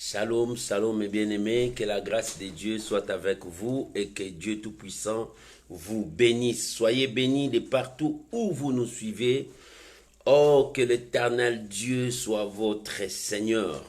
Shalom, shalom mes bien-aimés, que la grâce de Dieu soit avec vous et que Dieu Tout-Puissant vous bénisse. Soyez bénis de partout où vous nous suivez. Oh, que l'Éternel Dieu soit votre Seigneur.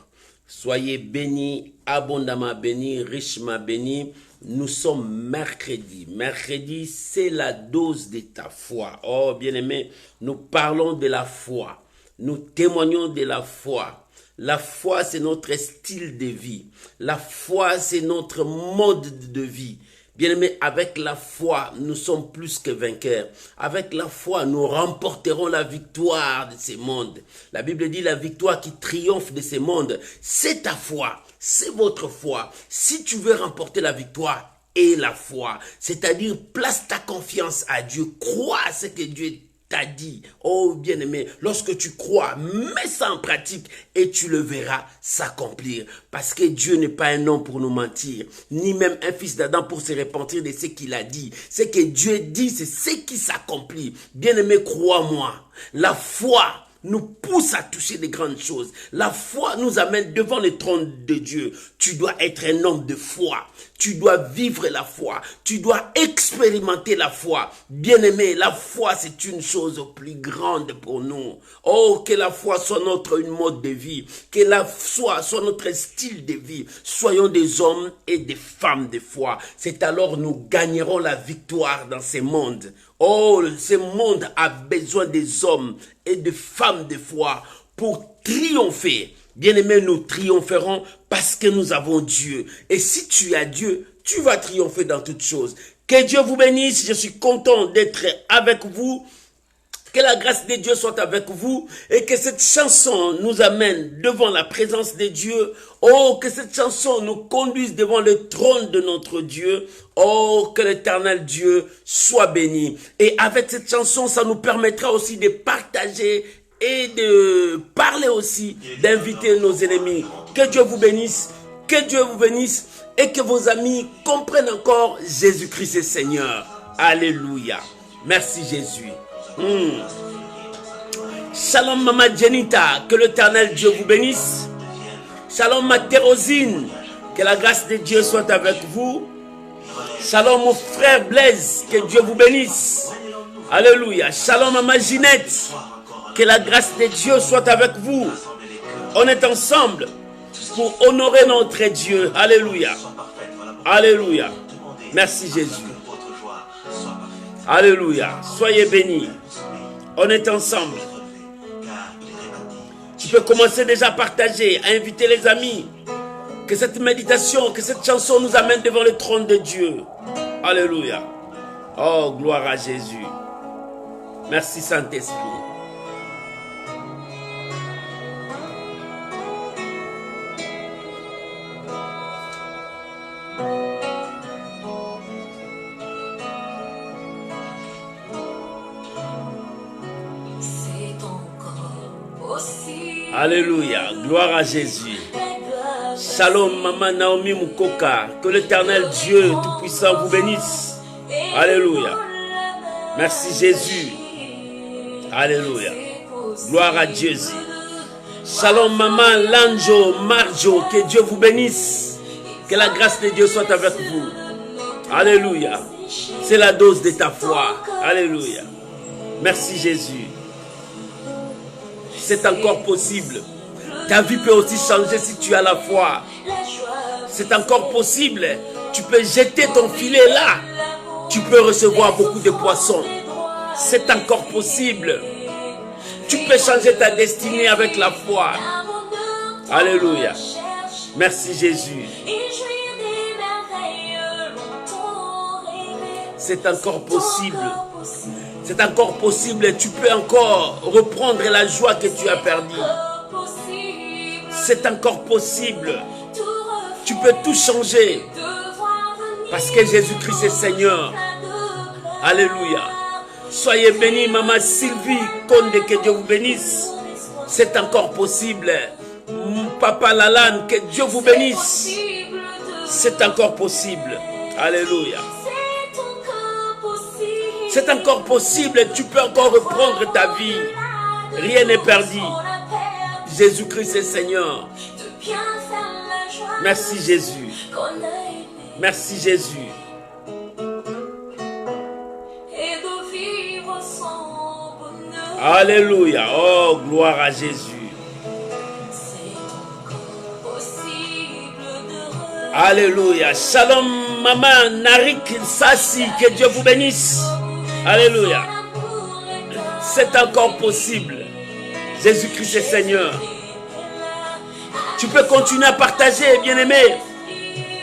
Soyez bénis, abondamment bénis, richement bénis. Nous sommes mercredi. Mercredi, c'est la dose de ta foi. Oh, bien-aimés, nous parlons de la foi. Nous témoignons de la foi. La foi, c'est notre style de vie. La foi, c'est notre mode de vie. Bien-aimés, avec la foi, nous sommes plus que vainqueurs. Avec la foi, nous remporterons la victoire de ces mondes. La Bible dit la victoire qui triomphe de ces mondes, c'est ta foi, c'est votre foi. Si tu veux remporter la victoire, aie la foi. C'est-à-dire, place ta confiance à Dieu. Crois à ce que Dieu t'a dit. Oh bien-aimé, lorsque tu crois, mets ça en pratique et tu le verras s'accomplir. Parce que Dieu n'est pas un homme pour nous mentir, ni même un fils d'Adam pour se repentir de ce qu'il a dit. Ce que Dieu dit, c'est ce qui s'accomplit. Bien-aimé, crois-moi, la foi nous pousse à toucher de grandes choses. La foi nous amène devant le trône de Dieu. Tu dois être un homme de foi. Tu dois vivre la foi. Tu dois expérimenter la foi. Bien-aimé, la foi, c'est une chose plus grande pour nous. Oh, que la foi soit notre mode de vie. Que la foi soit notre style de vie. Soyons des hommes et des femmes de foi. C'est alors nous gagnerons la victoire dans ce monde. Oh, ce monde a besoin des hommes et des femmes de foi pour triompher. Bien-aimés, nous triompherons parce que nous avons Dieu. Et si tu as Dieu, tu vas triompher dans toutes choses. Que Dieu vous bénisse. Je suis content d'être avec vous. Que la grâce de Dieu soit avec vous et que cette chanson nous amène devant la présence de Dieu. Oh, que cette chanson nous conduise devant le trône de notre Dieu. Oh, que l'Éternel Dieu soit béni. Et avec cette chanson, ça nous permettra aussi de partager et de parler aussi, d'inviter nos ennemis. Que Dieu vous bénisse, que Dieu vous bénisse et que vos amis comprennent encore Jésus-Christ est Seigneur. Alléluia. Merci Jésus. Shalom Mama Jenita, que l'Éternel Dieu vous bénisse. Shalom ma Thérosine, que la grâce de Dieu soit avec vous. Shalom mon frère Blaise, que Dieu vous bénisse. Alléluia. Shalom Mama Ginette, que la grâce de Dieu soit avec vous. On est ensemble pour honorer notre Dieu. Alléluia. Alléluia. Merci Jésus. Alléluia. Soyez bénis. On est ensemble. Tu peux commencer déjà à partager, à inviter les amis. Que cette méditation, que cette chanson nous amène devant le trône de Dieu. Alléluia. Oh, gloire à Jésus. Merci Saint-Esprit. Alléluia, gloire à Jésus. Shalom, Maman Naomi Mukoka. Que l'Éternel Dieu Tout-Puissant vous bénisse. Alléluia. Merci Jésus. Alléluia. Gloire à Jésus. Shalom, Maman Lanjo Marjo. Que Dieu vous bénisse. Que la grâce de Dieu soit avec vous. Alléluia. C'est la dose de ta foi. Alléluia. Merci Jésus. C'est encore possible. Ta vie peut aussi changer si tu as la foi. C'est encore possible. Tu peux jeter ton filet là. Tu peux recevoir beaucoup de poissons. C'est encore possible. Tu peux changer ta destinée avec la foi. Alléluia. Merci Jésus. C'est encore possible. C'est encore possible, tu peux encore reprendre la joie que tu as perdue. C'est encore possible. Tu peux tout changer. Parce que Jésus-Christ est Seigneur. Alléluia. Soyez bénis, Maman Sylvie Conde, que Dieu vous bénisse. C'est encore possible. Papa Lalanne, que Dieu vous bénisse. C'est encore possible. Alléluia. C'est encore possible, tu peux encore reprendre ta vie. Rien n'est perdu. Jésus-Christ est Seigneur. Merci Jésus. Merci Jésus. Alléluia. Oh, gloire à Jésus. Alléluia. Shalom, maman Narik Sassi. Que Dieu vous bénisse. Alléluia. C'est encore possible. Jésus-Christ est Seigneur. Tu peux continuer à partager, bien-aimé.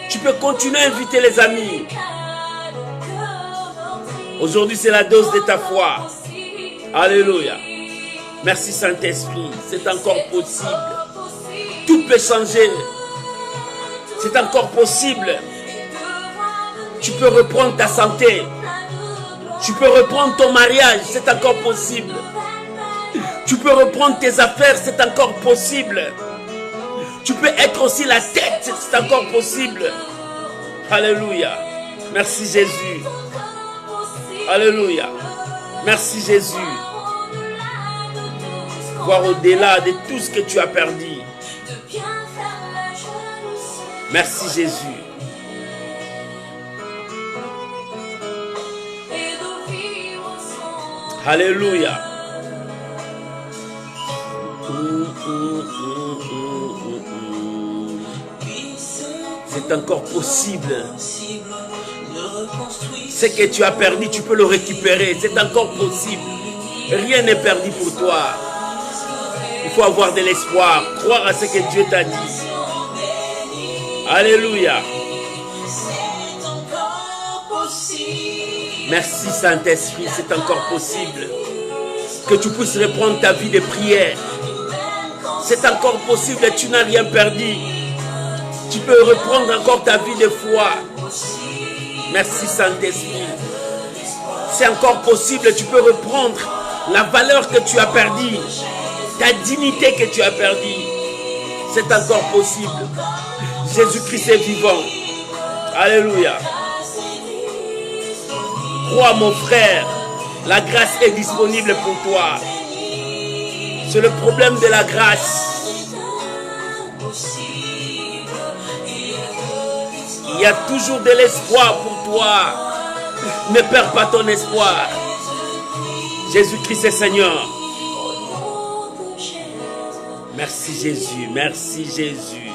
Tu peux continuer à inviter les amis. Aujourd'hui, c'est la dose de ta foi. Alléluia. Merci Saint-Esprit. C'est encore possible. Tout peut changer. C'est encore possible. Tu peux reprendre ta santé. Tu peux reprendre ton mariage. C'est encore possible. Tu peux reprendre tes affaires. C'est encore possible. Tu peux être aussi la tête. C'est encore possible. Alléluia. Merci Jésus. Alléluia. Merci Jésus. Voir au-delà de tout ce que tu as perdu. Merci Jésus. Alléluia. C'est encore possible. Ce que tu as perdu, tu peux le récupérer. C'est encore possible. Rien n'est perdu pour toi. Il faut avoir de l'espoir. Croire à ce que Dieu t'a dit. Alléluia. Merci Saint-Esprit, c'est encore possible. Que tu puisses reprendre ta vie de prière. C'est encore possible, tu n'as rien perdu. Tu peux reprendre encore ta vie de foi. Merci Saint-Esprit. C'est encore possible, tu peux reprendre la valeur que tu as perdue. Ta dignité que tu as perdue. C'est encore possible. Jésus-Christ est vivant. Alléluia. Crois mon frère, la grâce est disponible pour toi. C'est le problème de la grâce. Il y a toujours de l'espoir pour toi. Ne perds pas ton espoir. Jésus-Christ est Seigneur. Merci Jésus, merci Jésus.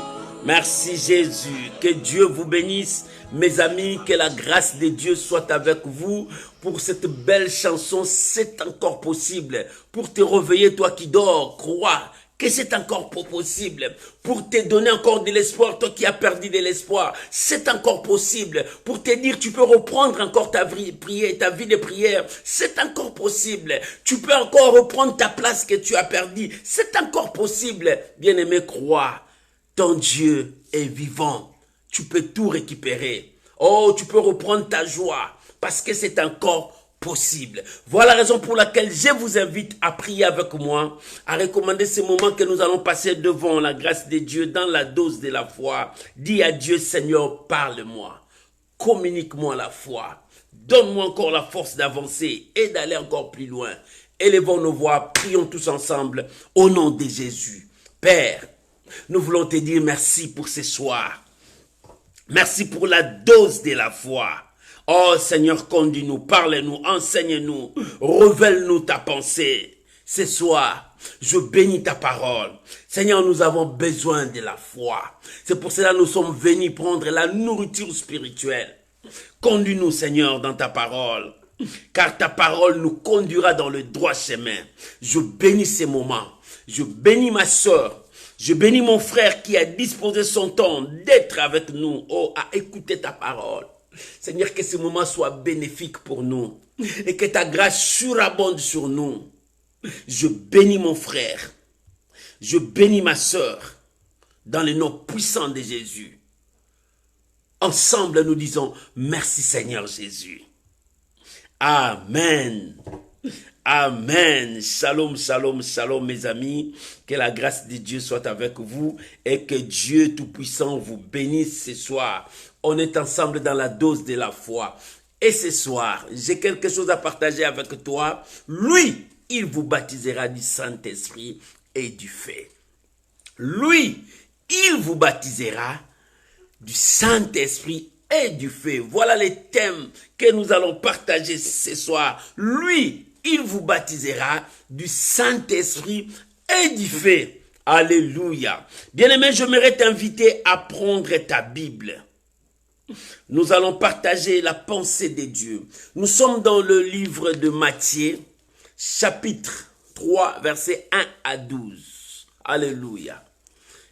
Merci Jésus, que Dieu vous bénisse. Mes amis, que la grâce de Dieu soit avec vous pour cette belle chanson. C'est encore possible. Pour te réveiller, toi qui dors, crois que c'est encore possible. Pour te donner encore de l'espoir, toi qui as perdu de l'espoir, c'est encore possible. Pour te dire, tu peux reprendre encore ta vie de prière, c'est encore possible. Tu peux encore reprendre ta place que tu as perdue, c'est encore possible. Bien-aimé, crois. Ton Dieu est vivant. Tu peux tout récupérer. Oh, tu peux reprendre ta joie parce que c'est encore possible. Voilà la raison pour laquelle je vous invite à prier avec moi, à recommander ces moments que nous allons passer devant la grâce de Dieu dans la dose de la foi. Dis à Dieu, Seigneur, parle-moi. Communique-moi la foi. Donne-moi encore la force d'avancer et d'aller encore plus loin. Élevons nos voix, prions tous ensemble au nom de Jésus. Père, nous voulons te dire merci pour ce soir. Merci pour la dose de la foi. Oh Seigneur, conduis-nous, parle-nous, enseigne-nous, révèle-nous ta pensée. Ce soir, je bénis ta parole. Seigneur, nous avons besoin de la foi. C'est pour cela que nous sommes venus prendre la nourriture spirituelle. Conduis-nous, Seigneur, dans ta parole. Car ta parole nous conduira dans le droit chemin. Je bénis ces moments. Je bénis ma soeur. Je bénis mon frère qui a disposé son temps d'être avec nous, oh, à écouter ta parole. Seigneur, que ce moment soit bénéfique pour nous et que ta grâce surabonde sur nous. Je bénis mon frère. Je bénis ma soeur dans le nom puissant de Jésus. Ensemble, nous disons merci Seigneur Jésus. Amen. Amen. Shalom, shalom, shalom mes amis. Que la grâce de Dieu soit avec vous et que Dieu Tout-Puissant vous bénisse ce soir. On est ensemble dans la dose de la foi. Et ce soir, j'ai quelque chose à partager avec toi. Lui, il vous baptisera du Saint-Esprit et du feu. Lui, il vous baptisera du Saint-Esprit et du feu. Voilà les thèmes que nous allons partager ce soir. Lui, il vous baptisera du Saint-Esprit et du feu. Alléluia. Bien-aimé, j'aimerais t'inviter à prendre ta Bible. Nous allons partager la pensée de Dieu. Nous sommes dans le livre de Matthieu, chapitre 3, versets 1 à 12. Alléluia.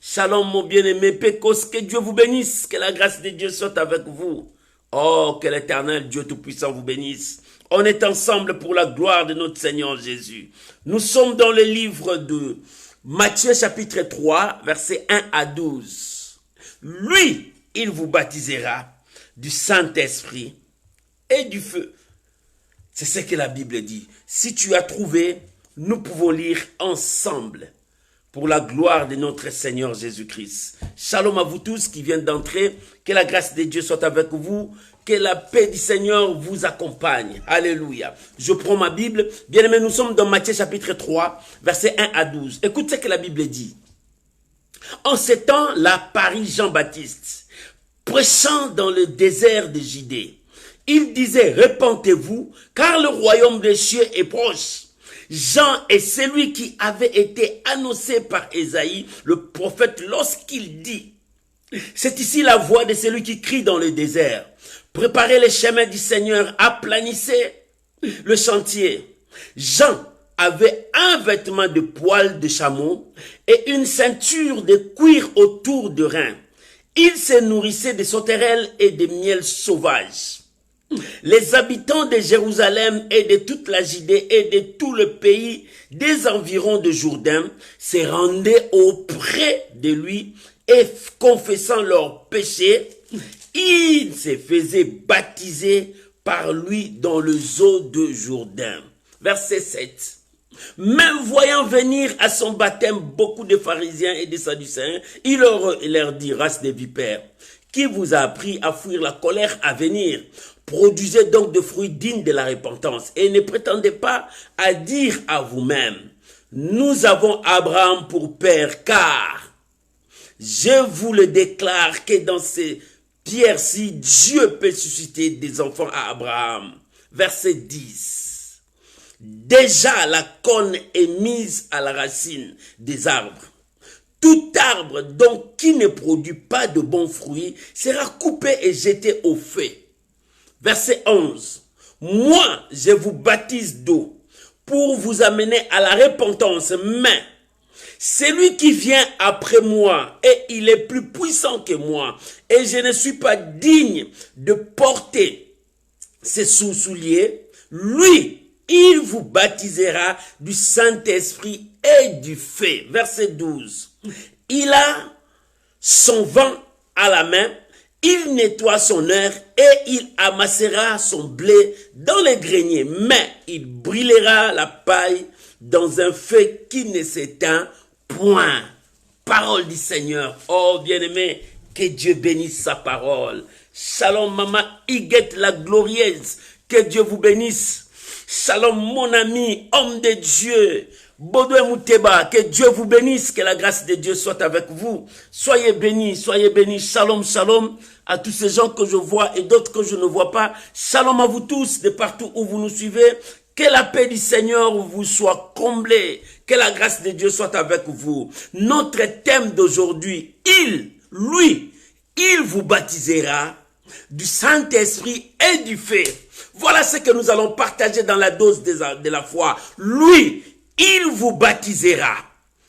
Shalom mon bien-aimé Pécos, que Dieu vous bénisse, que la grâce de Dieu soit avec vous. Oh, que l'Éternel Dieu Tout-Puissant vous bénisse. On est ensemble pour la gloire de notre Seigneur Jésus. Nous sommes dans le livre de Matthieu chapitre 3, versets 1 à 12. Lui, il vous baptisera du Saint-Esprit et du feu. C'est ce que la Bible dit. Si tu as trouvé, nous pouvons lire ensemble. Pour la gloire de notre Seigneur Jésus-Christ. Shalom à vous tous qui viennent d'entrer. Que la grâce de Dieu soit avec vous. Que la paix du Seigneur vous accompagne. Alléluia. Je prends ma Bible. Bien-aimés, nous sommes dans Matthieu chapitre 3, versets 1 à 12. Écoute ce que la Bible dit. En ce temps-là, parut Jean-Baptiste, prêchant dans le désert de Judée. Il disait, repentez-vous, car le royaume des cieux est proche. Jean est celui qui avait été annoncé par Ésaïe, le prophète, lorsqu'il dit, c'est ici la voix de celui qui crie dans le désert. Préparez les chemins du Seigneur, aplanissez le chantier. Jean avait un vêtement de poil de chameau et une ceinture de cuir autour de rein. Il se nourrissait de sauterelles et de miel sauvage. Les habitants de Jérusalem et de toute la Judée et de tout le pays des environs de Jourdain se rendaient auprès de lui et confessant leurs péchés, ils se faisaient baptiser par lui dans le zoo de Jourdain. Verset 7. Même voyant venir à son baptême beaucoup de pharisiens et de sadducéens, il leur dit, race des vipères, qui vous a appris à fuir la colère à venir? Produisez donc de fruits dignes de la repentance et ne prétendez pas à dire à vous-même, nous avons Abraham pour père, car je vous le déclare que dans ces pierres-ci, Dieu peut susciter des enfants à Abraham. Verset 10. Déjà la corne est mise à la racine des arbres. Tout arbre donc qui ne produit pas de bons fruits sera coupé et jeté au feu. Verset 11. Moi, je vous baptise d'eau pour vous amener à la repentance, mais celui qui vient après moi, et il est plus puissant que moi, et je ne suis pas digne de porter ses souliers, lui, il vous baptisera du Saint-Esprit et du feu. Verset 12. Il a son vent à la main, il nettoie son heure et il amassera son blé dans les greniers, mais il brûlera la paille dans un feu qui ne s'éteint point. Parole du Seigneur. Oh bien-aimé, que Dieu bénisse sa parole. Shalom maman Iguette la glorieuse, que Dieu vous bénisse. Shalom mon ami, homme de Dieu. Baudouin Mouteba, que Dieu vous bénisse, que la grâce de Dieu soit avec vous. Soyez bénis, soyez bénis. Shalom, shalom à tous ces gens que je vois et d'autres que je ne vois pas. Shalom à vous tous, de partout où vous nous suivez. Que la paix du Seigneur vous soit comblée. Que la grâce de Dieu soit avec vous. Notre thème d'aujourd'hui, lui, il vous baptisera du Saint-Esprit et du feu. Voilà ce que nous allons partager dans la dose de la foi. Lui, il vous baptisera.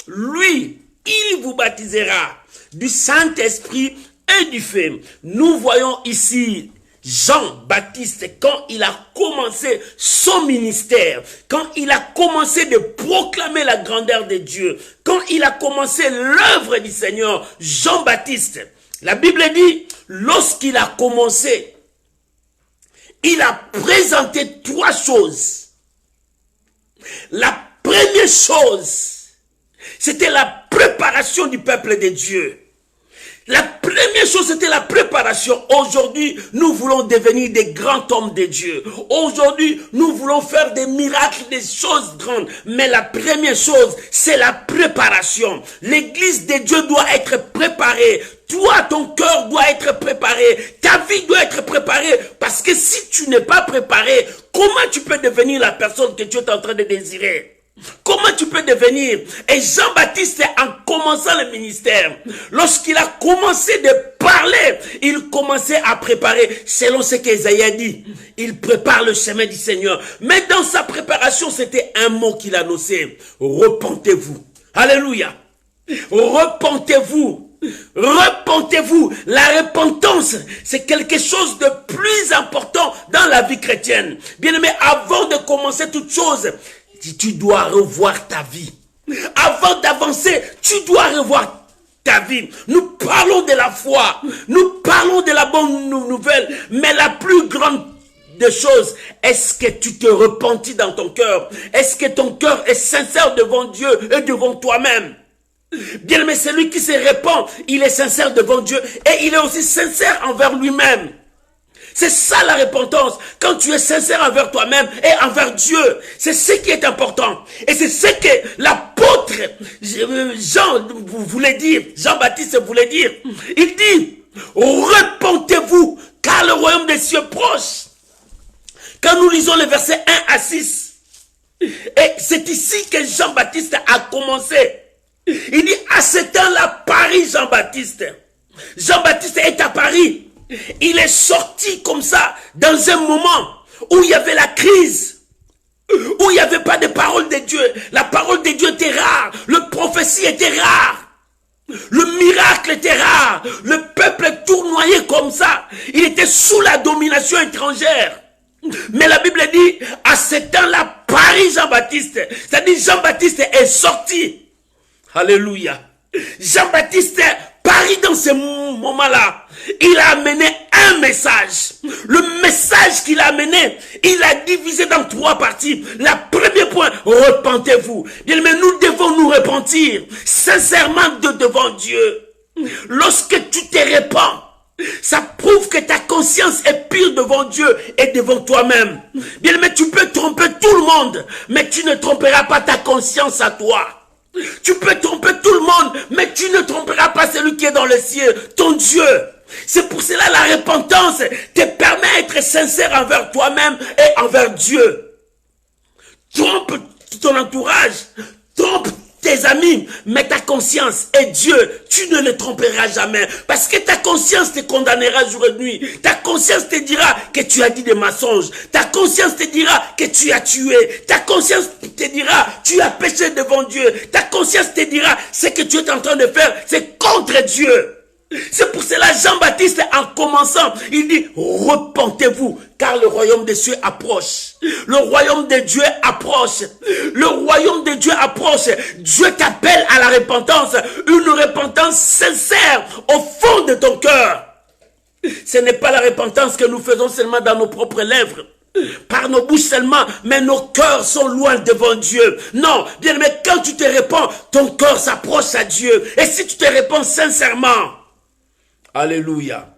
Lui, il vous baptisera du Saint-Esprit et du feu. Nous voyons ici Jean-Baptiste quand il a commencé son ministère, quand il a commencé de proclamer la grandeur de Dieu, quand il a commencé l'œuvre du Seigneur, Jean-Baptiste. La Bible dit, lorsqu'il a commencé, il a présenté trois choses. La première chose, c'était la préparation du peuple de Dieu. La première chose, c'était la préparation. Aujourd'hui, nous voulons devenir des grands hommes de Dieu. Aujourd'hui, nous voulons faire des miracles, des choses grandes. Mais la première chose, c'est la préparation. L'église de Dieu doit être préparée. Toi ton cœur doit être préparé. Ta vie doit être préparée. Parce que si tu n'es pas préparé, comment tu peux devenir la personne que Dieu est en train de désirer? Comment tu peux devenir? Et Jean-Baptiste, en commençant le ministère, lorsqu'il a commencé de parler, il commençait à préparer, selon ce qu'Ésaïe a dit. Il prépare le chemin du Seigneur. Mais dans sa préparation, c'était un mot qu'il annonçait. Repentez-vous. Alléluia. Repentez-vous. Repentez-vous. La repentance, c'est quelque chose de plus important dans la vie chrétienne. Bien aimé, avant de commencer toute chose, tu dois revoir ta vie. Avant d'avancer, tu dois revoir ta vie. Nous parlons de la foi. Nous parlons de la bonne nouvelle. Mais la plus grande des choses, est-ce que tu te repentis dans ton cœur? Est-ce que ton cœur est sincère devant Dieu et devant toi-même? Bien aimé, celui qui se répand, il est sincère devant Dieu et il est aussi sincère envers lui-même. C'est ça la repentance, quand tu es sincère envers toi-même et envers Dieu. C'est ce qui est important. Et c'est ce que l'apôtre Jean-Baptiste voulait dire. Il dit, repentez-vous, car le royaume des cieux est proche. Quand nous lisons les versets 1 à 6, et c'est ici que Jean-Baptiste a commencé. Il dit, à ce temps-là, Paris, Jean-Baptiste. Jean-Baptiste est à Paris. Il est sorti comme ça, dans un moment où il y avait la crise, où il n'y avait pas de parole de Dieu. La parole de Dieu était rare, le prophétie était rare, le miracle était rare, le peuple tournoyait comme ça. Il était sous la domination étrangère. Mais la Bible dit, à ce temps-là, Paris Jean-Baptiste, c'est-à-dire Jean-Baptiste est sorti. Alléluia. Jean-Baptiste Paris dans ce moment-là, il a amené un message. Le message qu'il a amené, il a divisé dans 3 parties. Le premier point, repentez-vous. Bien, mais nous devons nous repentir sincèrement devant Dieu. Lorsque tu te repens, ça prouve que ta conscience est pure devant Dieu et devant toi-même. Bien, mais tu peux tromper tout le monde, mais tu ne tromperas pas ta conscience à toi. Tu peux tromper tout le monde, mais tu ne tromperas pas celui qui est dans le ciel, ton Dieu. C'est pour cela la repentance te permet d'être sincère envers toi-même et envers Dieu. Trompe ton entourage, trompe tes amis, mais ta conscience et Dieu, tu ne le tromperas jamais. Parce que ta conscience te condamnera jour et nuit. Ta conscience te dira que tu as dit des mensonges. Ta conscience te dira que tu as tué. Ta conscience te dira tu as péché devant Dieu. Ta conscience te dira ce que tu es en train de faire, c'est contre Dieu. C'est pour cela Jean-Baptiste, en commençant, il dit, repentez-vous, car le royaume des cieux approche. Le royaume de Dieu approche. Le royaume de Dieu approche. Dieu t'appelle à la repentance, une repentance sincère au fond de ton cœur. Ce n'est pas la repentance que nous faisons seulement dans nos propres lèvres, par nos bouches seulement, mais nos cœurs sont loin devant Dieu. Non, bien aimé, quand tu te repens, ton cœur s'approche à Dieu. Et si tu te repens sincèrement, alléluia.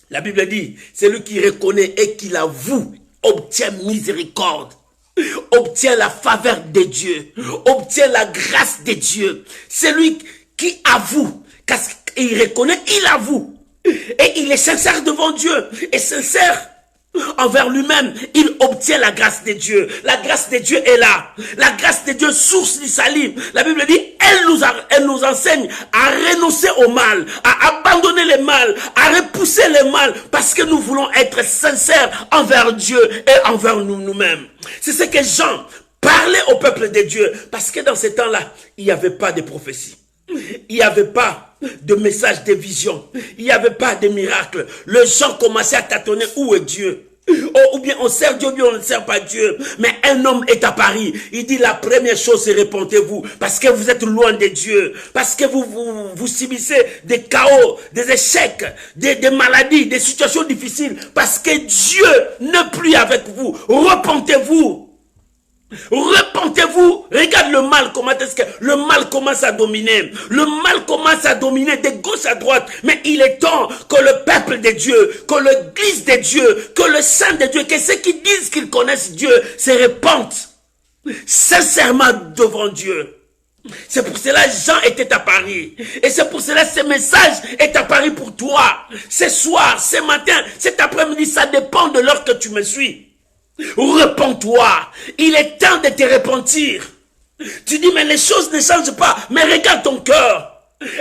La Bible dit, celui qui reconnaît et qui l'avoue obtient miséricorde, obtient la faveur de Dieu, obtient la grâce de Dieu. Celui qui avoue, qu'il reconnaît, il avoue. Et il est sincère devant Dieu, et sincère envers lui-même, il obtient la grâce de Dieu. La grâce de Dieu est là. La grâce de Dieu, source du salut. La Bible dit, elle nous enseigne à renoncer au mal, à abandonner le mal, à repousser le mal, parce que nous voulons être sincères envers Dieu et envers nous-mêmes. C'est ce que Jean parlait au peuple de Dieu, parce que dans ce temps-là, il n'y avait pas de prophétie. Il n'y avait pas de message de vision. Il n'y avait pas de miracle. Les gens commençaient à tâtonner, où est Dieu? Ou bien on sert Dieu, ou bien on ne sert pas Dieu. Mais un homme est à Paris. Il dit la première chose, c'est repentez-vous. Parce que vous êtes loin de Dieu. Parce que vous subissez des chaos, des échecs, des maladies, des situations difficiles. Parce que Dieu n'est plus avec vous. Repentez-vous. Repentez-vous. Regarde le mal, comment est-ce que le mal commence à dominer. Le mal commence à dominer de gauche à droite. Mais il est temps que le peuple de Dieu, que l'église de Dieu, que le saint de Dieu, que ceux qui disent qu'ils connaissent Dieu se repentent sincèrement devant Dieu. C'est pour cela que Jean était à Paris. Et c'est pour cela que ce message est à Paris pour toi. Ce soir, ce matin, cet après-midi, ça dépend de l'heure que tu me suis. Repends-toi. Il est temps de te repentir. Tu dis, mais les choses ne changent pas. Mais regarde ton cœur.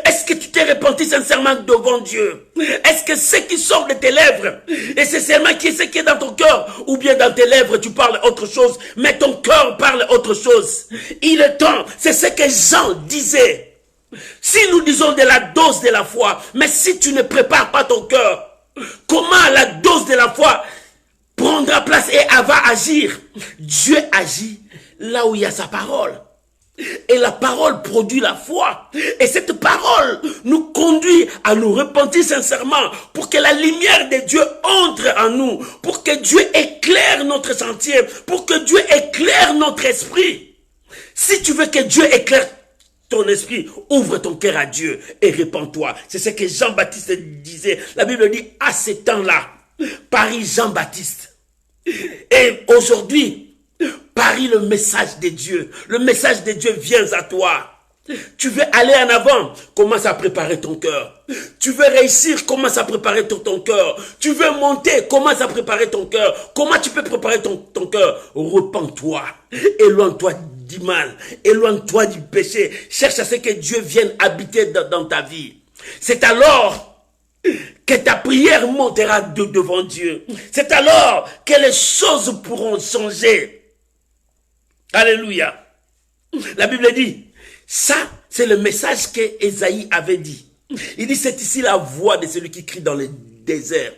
Est-ce que tu t'es repenti sincèrement devant Dieu? Est-ce que ce qui sort de tes lèvres, et c'est seulement ce qui est dans ton cœur, ou bien dans tes lèvres tu parles autre chose, mais ton cœur parle autre chose? Il est temps, c'est ce que Jean disait. Si nous disons de la dose de la foi, mais si tu ne prépares pas ton cœur, comment la dose de la foi prendra place et elle va agir? Dieu agit là où il y a sa parole. Et la parole produit la foi. Et cette parole nous conduit à nous repentir sincèrement pour que la lumière de Dieu entre en nous, pour que Dieu éclaire notre sentier, pour que Dieu éclaire notre esprit. Si tu veux que Dieu éclaire ton esprit, ouvre ton cœur à Dieu et répands-toi. C'est ce que Jean-Baptiste disait. La Bible dit, à ce temps-là, Paris Jean-Baptiste. Et aujourd'hui, parie le message de Dieu. Le message de Dieu vient à toi. Tu veux aller en avant, commence à préparer ton cœur. Tu veux réussir, commence à préparer ton cœur. Tu veux monter, commence à préparer ton cœur. Comment tu peux préparer ton cœur? Repens-toi. Éloigne-toi du mal. Éloigne-toi du péché. Cherche à ce que Dieu vienne habiter dans ta vie. C'est alors que ta prière montera devant Dieu. C'est alors que les choses pourront changer. Alléluia. La Bible dit, ça, c'est le message que Ésaïe avait dit. Il dit, c'est ici la voix de celui qui crie dans le désert.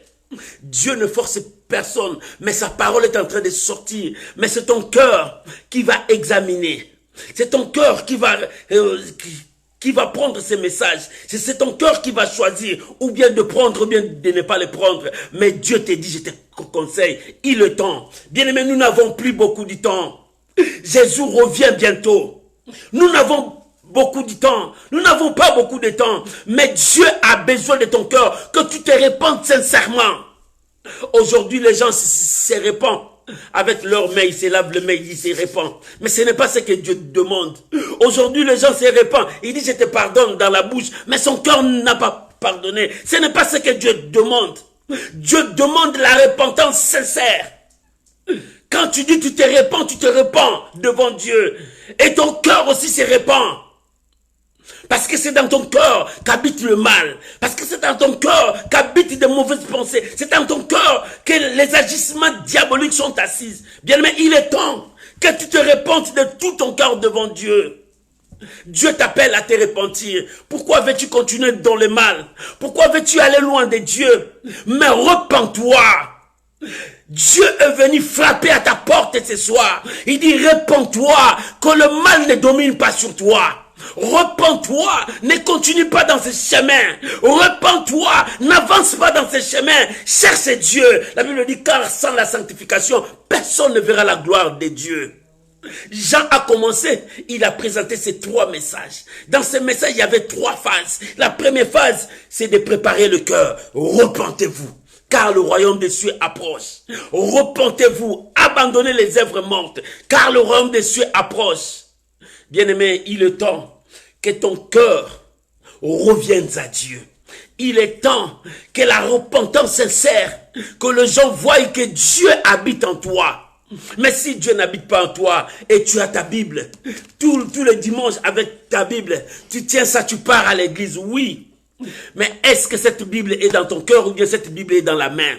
Dieu ne force personne, mais sa parole est en train de sortir. Mais c'est ton cœur qui va examiner. C'est ton cœur qui va prendre ces messages. C'est ton cœur qui va choisir, ou bien de prendre, ou bien de ne pas les prendre. Mais Dieu te dit, je te conseille, il est temps. Bien aimé, nous n'avons plus beaucoup de temps. Jésus revient bientôt. Nous n'avons beaucoup de temps. Nous n'avons pas beaucoup de temps. Mais Dieu a besoin de ton cœur. Que tu te répandes sincèrement. Aujourd'hui, les gens se répandent. Avec leur main, ils se lavent le main, ils se répandent. Mais ce n'est pas ce que Dieu demande. Aujourd'hui, les gens se répandent. Il dit, je te pardonne dans la bouche. Mais son cœur n'a pas pardonné. Ce n'est pas ce que Dieu demande. Dieu demande la repentance sincère. Quand tu dis tu te répands devant Dieu. Et ton cœur aussi se répand. Parce que c'est dans ton cœur qu'habite le mal. Parce que c'est dans ton cœur qu'habitent de mauvaises pensées. C'est dans ton cœur que les agissements diaboliques sont assis. Bien aimé, il est temps que tu te répandes de tout ton cœur devant Dieu. Dieu t'appelle à te repentir. Pourquoi veux-tu continuer dans le mal? Pourquoi veux-tu aller loin de Dieu? Mais repens-toi. Dieu est venu frapper à ta porte ce soir. Il dit, répands-toi, que le mal ne domine pas sur toi. Repens-toi, ne continue pas dans ce chemin. Repens-toi, n'avance pas dans ce chemin. Cherche Dieu. La Bible dit, car sans la sanctification, personne ne verra la gloire de Dieu. Jean a commencé, il a présenté ces 3 messages. Dans ces messages, il y avait 3 phases. La première phase, c'est de préparer le cœur. Repentez-vous, car le royaume des cieux approche. Repentez-vous, abandonnez les œuvres mortes, car le royaume des cieux approche. Bien-aimé, il est temps que ton cœur revienne à Dieu. Il est temps que la repentance sincère, que les gens voient que Dieu habite en toi. Mais si Dieu n'habite pas en toi et tu as ta Bible, tous les dimanches avec ta Bible, tu tiens ça, tu pars à l'église, oui. Mais est-ce que cette Bible est dans ton cœur ou bien cette Bible est dans la main?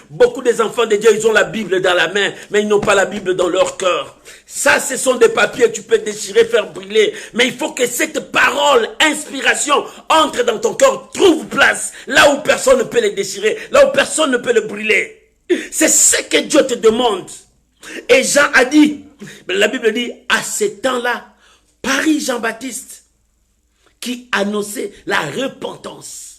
Beaucoup des enfants de Dieu, ils ont la Bible dans la main, mais ils n'ont pas la Bible dans leur cœur. Ça, ce sont des papiers, tu peux déchirer, faire brûler. Mais il faut que cette parole, inspiration, entre dans ton cœur, trouve place, là où personne ne peut les déchirer, là où personne ne peut les brûler. C'est ce que Dieu te demande. Et Jean a dit, la Bible dit, à ce temps-là, Paris Jean-Baptiste, qui annonçait la repentance.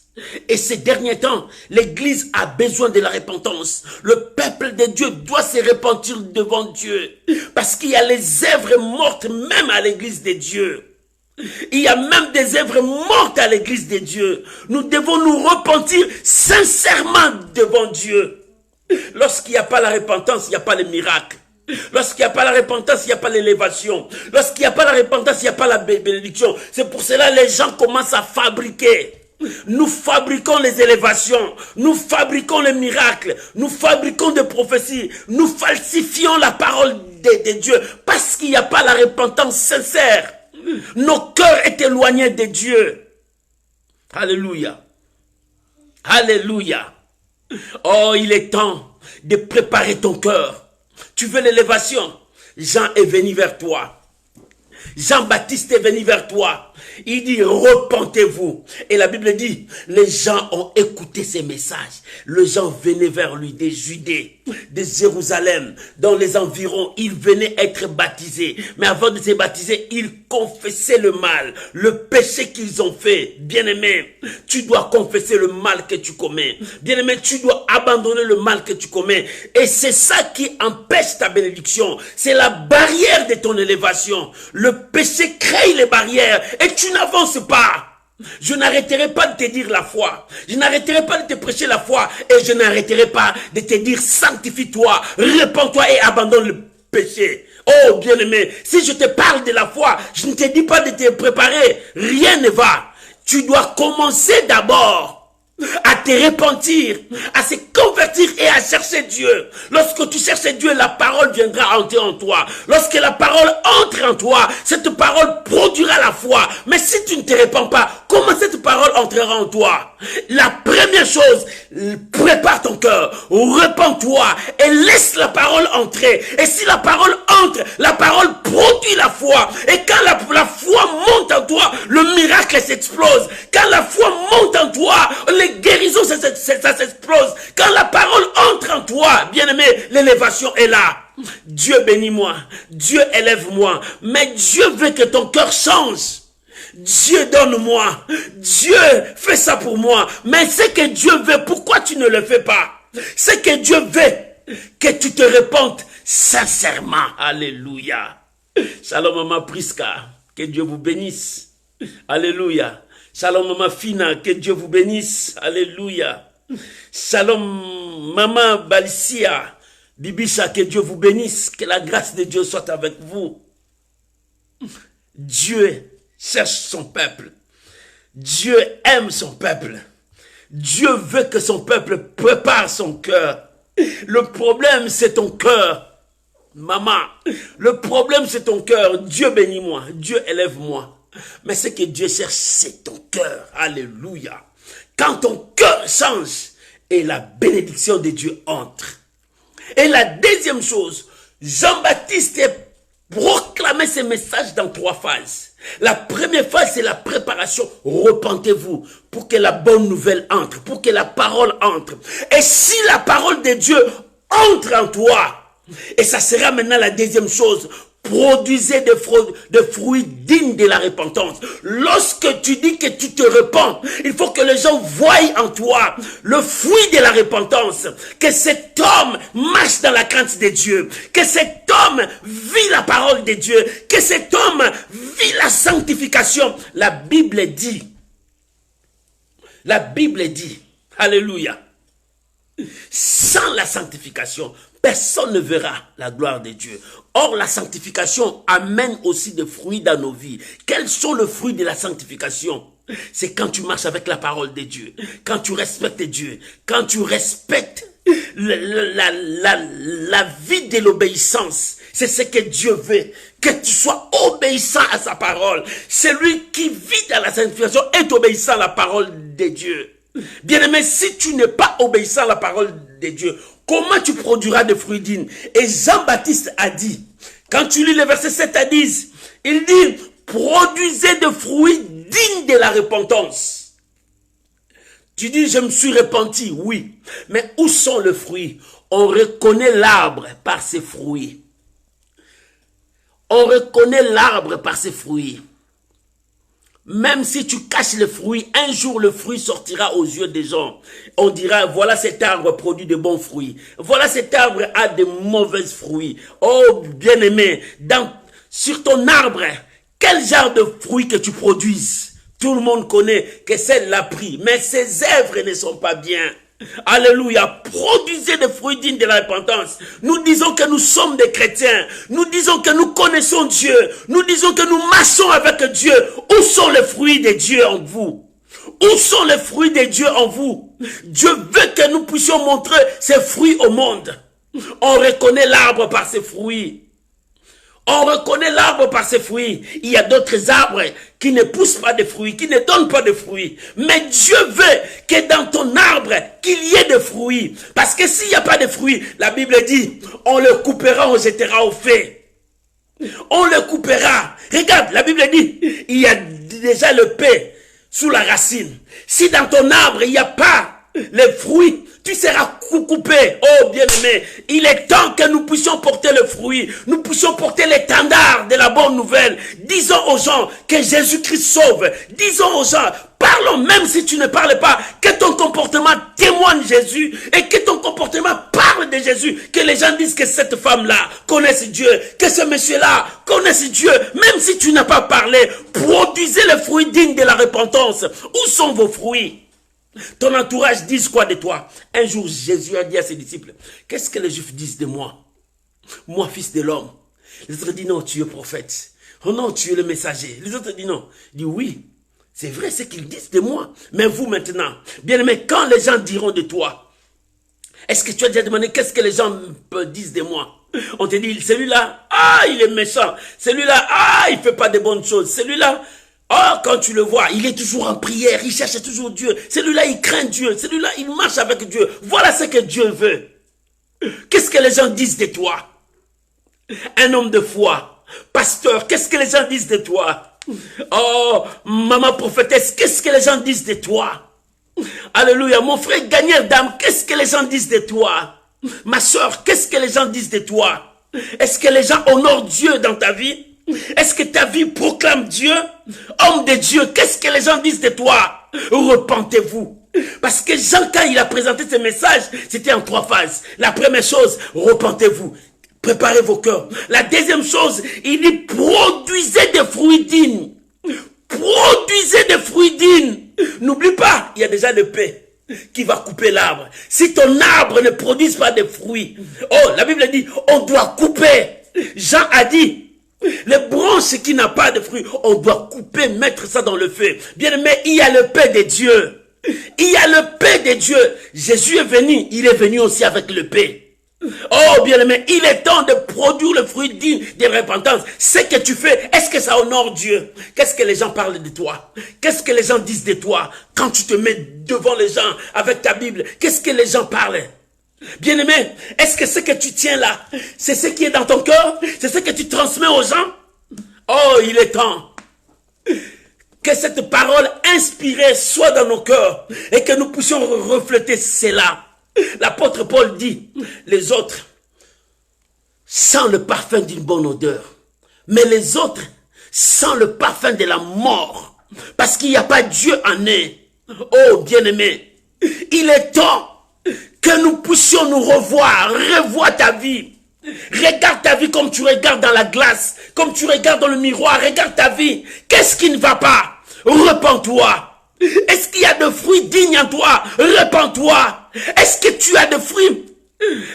Et ces derniers temps, l'Église a besoin de la repentance. Le peuple de Dieu doit se repentir devant Dieu. Parce qu'il y a les œuvres mortes même à l'Église de Dieu. Il y a même des œuvres mortes à l'Église de Dieu. Nous devons nous repentir sincèrement devant Dieu. Lorsqu'il n'y a pas la repentance, il n'y a pas le miracle. Lorsqu'il n'y a pas la repentance, il n'y a pas l'élévation. Lorsqu'il n'y a pas la repentance, il n'y a pas la bénédiction. C'est pour cela que les gens commencent à fabriquer. Nous fabriquons les élévations, nous fabriquons les miracles, nous fabriquons des prophéties, nous falsifions la parole de Dieu parce qu'il n'y a pas la repentance sincère. Nos cœurs sont éloignés de Dieu. Alléluia. Alléluia. Oh, il est temps de préparer ton cœur. Tu veux l'élévation? Jean est venu vers toi. Jean-Baptiste est venu vers toi. Il dit, repentez-vous. Et la Bible dit, les gens ont écouté ces messages. Les gens venaient vers lui des Judée, de Jérusalem, dans les environs. Ils venaient être baptisés. Mais avant de se baptiser, ils confessaient le mal, le péché qu'ils ont fait. Bien-aimé, tu dois confesser le mal que tu commets. Bien-aimé, tu dois abandonner le mal que tu commets. Et c'est ça qui empêche ta bénédiction. C'est la barrière de ton élévation. Le péché crée les barrières et tu n'avances pas. Je n'arrêterai pas de te dire la foi. Je n'arrêterai pas de te prêcher la foi. Et je n'arrêterai pas de te dire sanctifie-toi, répands-toi et abandonne le péché. Oh bien-aimé, si je te parle de la foi, je ne te dis pas de te préparer. Rien ne va. Tu dois commencer d'abord à te repentir, à se convertir et à chercher Dieu. Lorsque tu cherches Dieu, la parole viendra entrer en toi. Lorsque la parole entre en toi, cette parole produira la foi. Mais si tu ne te repens pas, comment cette parole entrera en toi? La première chose, prépare ton cœur, repens-toi et laisse la parole entrer. Et si la parole entre, la parole produit la foi. Et quand la foi monte en toi, le miracle s'explose. Quand la foi monte en toi, les guérisons, ça s'explose. Quand la parole entre en toi, bien-aimé, l'élévation est là. Dieu bénis-moi, Dieu élève-moi, mais Dieu veut que ton cœur change. Dieu donne-moi, Dieu fait ça pour moi, mais c'est que Dieu veut, pourquoi tu ne le fais pas? C'est que Dieu veut que tu te repentes sincèrement. Alléluia. Shalom maman Priska, que Dieu vous bénisse. Alléluia. Shalom maman Fina, que Dieu vous bénisse. Alléluia. Shalom maman Balicia, Bibisha, que Dieu vous bénisse. Que la grâce de Dieu soit avec vous. Dieu cherche son peuple. Dieu aime son peuple. Dieu veut que son peuple prépare son cœur. Le problème, c'est ton cœur. Maman, le problème, c'est ton cœur. Dieu bénis-moi. Dieu élève-moi. Mais ce que Dieu cherche, c'est ton cœur. Alléluia. Quand ton cœur change, et la bénédiction de Dieu entre. Et la deuxième chose, Jean-Baptiste proclamait ce message dans 3 phases. La première phase, c'est la préparation. Repentez-vous pour que la bonne nouvelle entre, pour que la parole entre. Et si la parole de Dieu entre en toi, et ça sera maintenant la deuxième chose, produisez des fruits dignes de la repentance. Lorsque tu dis que tu te repens, il faut que les gens voient en toi le fruit de la repentance. Que cet homme marche dans la crainte de Dieu. Que cet homme vit la parole de Dieu. Que cet homme vit la sanctification. La Bible dit, alléluia, sans la sanctification, personne ne verra la gloire de Dieu. Or, la sanctification amène aussi des fruits dans nos vies. Quels sont les fruits de la sanctification? C'est quand tu marches avec la parole de Dieu, quand tu respectes Dieu, quand tu respectes la vie de l'obéissance. C'est ce que Dieu veut, que tu sois obéissant à sa parole. Celui qui vit dans la sanctification est obéissant à la parole de Dieu. Bien-aimé, si tu n'es pas obéissant à la parole de Dieu, comment tu produiras des fruits dignes? Et Jean-Baptiste a dit, quand tu lis le verset 7 à 10, il dit, produisez des fruits dignes de la repentance. Tu dis, je me suis repenti, oui. Mais où sont les fruits? On reconnaît l'arbre par ses fruits. On reconnaît l'arbre par ses fruits. Même si tu caches le fruit, un jour le fruit sortira aux yeux des gens. On dira, voilà cet arbre produit de bons fruits. Voilà cet arbre a de mauvais fruits. Oh bien-aimé, sur ton arbre, quel genre de fruits que tu produises? Tout le monde connaît que c'est la pris, mais ses œuvres ne sont pas bien. Alléluia. Produisez des fruits dignes de la repentance. Nous disons que nous sommes des chrétiens. Nous disons que nous connaissons Dieu. Nous disons que nous marchons avec Dieu. Où sont les fruits de Dieu en vous? Où sont les fruits de Dieu en vous? Dieu veut que nous puissions montrer ses fruits au monde. On reconnaît l'arbre par ses fruits. On reconnaît l'arbre par ses fruits. Il y a d'autres arbres qui ne poussent pas de fruits, qui ne donnent pas de fruits. Mais Dieu veut que dans ton arbre, qu'il y ait des fruits. Parce que s'il n'y a pas de fruits, la Bible dit, on le coupera, on jettera au feu. On le coupera. Regarde, la Bible dit, il y a déjà le paix sous la racine. Si dans ton arbre, il n'y a pas les fruits, tu seras coupé. Oh bien-aimé, il est temps que nous puissions porter le fruit. Nous puissions porter l'étendard de la bonne nouvelle. Disons aux gens que Jésus-Christ sauve. Disons aux gens, parlons même si tu ne parles pas, que ton comportement témoigne Jésus et que ton comportement parle de Jésus. Que les gens disent que cette femme-là connaisse Dieu, que ce monsieur-là connaisse Dieu. Même si tu n'as pas parlé, produisez le fruit digne de la repentance. Où sont vos fruits? Ton entourage dit quoi de toi? Un jour, Jésus a dit à ses disciples, qu'est-ce que les Juifs disent de moi? Moi, fils de l'homme. Les autres disent non, tu es prophète. Oh non, tu es le messager. Les autres disent non. Il dit oui, c'est vrai ce qu'ils disent de moi. Mais vous maintenant, bien aimé, quand les gens diront de toi, est-ce que tu as déjà demandé qu'est-ce que les gens disent de moi? On te dit, celui-là, ah, il est méchant. Celui-là, ah, il fait pas de bonnes choses. Celui-là, oh, quand tu le vois, il est toujours en prière, il cherche toujours Dieu. Celui-là, il craint Dieu. Celui-là, il marche avec Dieu. Voilà ce que Dieu veut. Qu'est-ce que les gens disent de toi? Un homme de foi, pasteur, qu'est-ce que les gens disent de toi? Oh, maman prophétesse, qu'est-ce que les gens disent de toi? Alléluia, mon frère gagneur d'âme, qu'est-ce que les gens disent de toi? Ma soeur, qu'est-ce que les gens disent de toi? Est-ce que les gens honorent Dieu dans ta vie? Est-ce que ta vie proclame Dieu? Homme de Dieu, qu'est-ce que les gens disent de toi? Repentez-vous. Parce que Jean, quand il a présenté ce message, c'était en 3 phases. La première chose, repentez-vous. Préparez vos cœurs. La deuxième chose, il dit produisez des fruits dignes. Produisez des fruits dignes. N'oublie pas, il y a déjà le paix qui va couper l'arbre. Si ton arbre ne produit pas de fruits, oh, la Bible dit, on doit couper. Jean a dit, les branches qui n'ont pas de fruits, on doit couper, mettre ça dans le feu. Bien aimé, il y a le paix de Dieu. Il y a le paix de Dieu. Jésus est venu, il est venu aussi avec le paix. Oh bien aimé, il est temps de produire le fruit digne de repentance. Ce que tu fais, est-ce que ça honore Dieu? Qu'est-ce que les gens parlent de toi? Qu'est-ce que les gens disent de toi? Quand tu te mets devant les gens avec ta Bible, qu'est-ce que les gens parlent? Bien aimé, est-ce que ce que tu tiens là, c'est ce qui est dans ton cœur? C'est ce que tu transmets aux gens? Oh, il est temps que cette parole inspirée soit dans nos cœurs et que nous puissions refléter cela. L'apôtre Paul dit, les autres sentent le parfum d'une bonne odeur, mais les autres sentent le parfum de la mort, parce qu'il n'y a pas Dieu en eux. Oh bien-aimé, il est temps que nous puissions nous revoir ta vie. Regarde ta vie comme tu regardes dans la glace, comme tu regardes dans le miroir, regarde ta vie. Qu'est-ce qui ne va pas? Repens-toi. Est-ce qu'il y a de fruits dignes en toi? Repens-toi. Est-ce que tu as de fruits?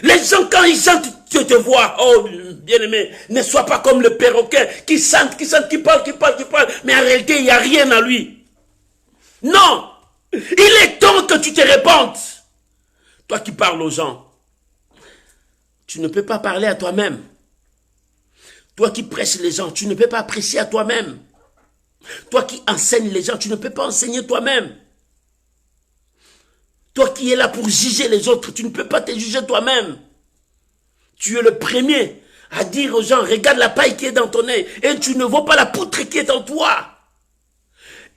Les gens, quand ils chantent, tu te vois. Oh, bien-aimé, ne sois pas comme le perroquet qui chante, qui parle. Mais en réalité, il n'y a rien à lui. Non. Il est temps que tu te répandes. Toi qui parles aux gens, tu ne peux pas parler à toi-même. Toi qui prêches les gens, tu ne peux pas prêcher à toi-même. Toi qui enseignes les gens, tu ne peux pas enseigner toi-même. Toi qui es là pour juger les autres, tu ne peux pas te juger toi-même. Tu es le premier à dire aux gens, regarde la paille qui est dans ton nez et tu ne vois pas la poutre qui est en toi.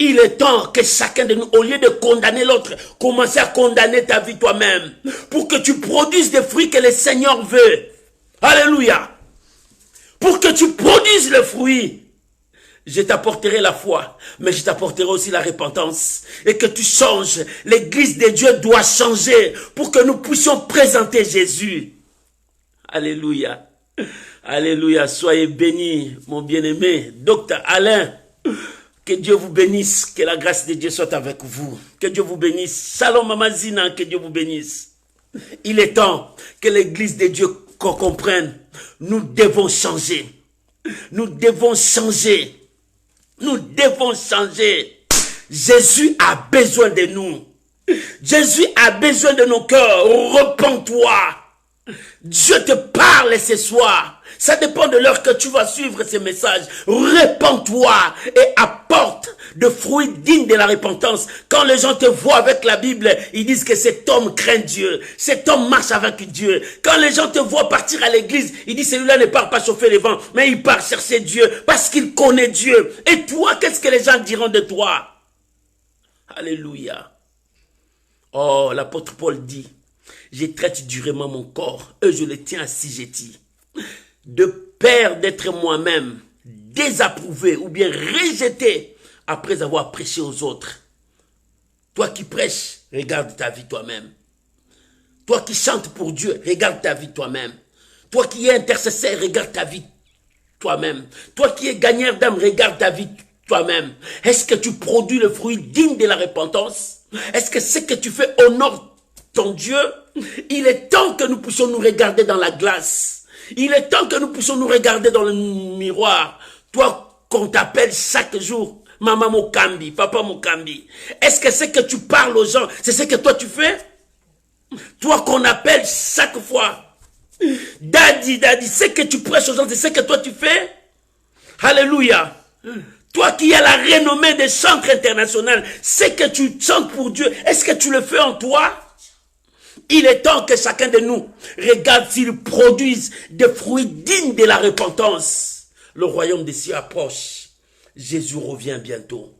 Il est temps que chacun de nous, au lieu de condamner l'autre, commence à condamner ta vie toi-même pour que tu produises des fruits que le Seigneur veut. Alléluia. Pour que tu produises le fruit. Je t'apporterai la foi, mais je t'apporterai aussi la repentance. Et que tu changes. L'église de Dieu doit changer pour que nous puissions présenter Jésus. Alléluia. Alléluia. Soyez bénis, mon bien-aimé, Docteur Alain. Que Dieu vous bénisse, que la grâce de Dieu soit avec vous. Que Dieu vous bénisse. Shalom Mama Zina, que Dieu vous bénisse. Il est temps que l'église de Dieu comprenne. Nous devons changer. Nous devons changer. Nous devons changer. Jésus a besoin de nous. Jésus a besoin de nos cœurs. Repends-toi. Dieu te parle ce soir. Ça dépend de l'heure que tu vas suivre ces messages. Répands-toi et apporte de fruits dignes de la repentance. Quand les gens te voient avec la Bible, ils disent que cet homme craint Dieu. Cet homme marche avec Dieu. Quand les gens te voient partir à l'église, ils disent celui-là ne part pas chauffer les vents, mais il part chercher Dieu parce qu'il connaît Dieu. Et toi, qu'est-ce que les gens diront de toi? Alléluia. Oh, l'apôtre Paul dit, je traite durement mon corps et je le tiens assujetti, de peur d'être moi-même désapprouvé ou bien rejeté après avoir prêché aux autres. Toi qui prêches, regarde ta vie toi-même. Toi qui chantes pour Dieu, regarde ta vie toi-même. Toi qui es intercesseur, regarde ta vie toi-même. Toi qui es gagneur d'âme, regarde ta vie toi-même. Est-ce que tu produis le fruit digne de la repentance? Est-ce que ce que tu fais honore ton Dieu? Il est temps que nous puissions nous regarder dans la glace. Il est temps que nous puissions nous regarder dans le miroir. Toi qu'on t'appelle chaque jour, Maman Mokambi, Papa Mokambi. Est-ce que ce que tu parles aux gens, c'est ce que toi tu fais? Toi qu'on appelle chaque fois, Daddy, Daddy, ce que tu prêches aux gens, c'est ce que toi tu fais? Alléluia. Toi qui as la renommée des chantres internationaux, ce que tu chantes pour Dieu, est-ce que tu le fais en toi? Il est temps que chacun de nous regarde s'il produise des fruits dignes de la repentance. Le royaume des cieux approche. Jésus revient bientôt.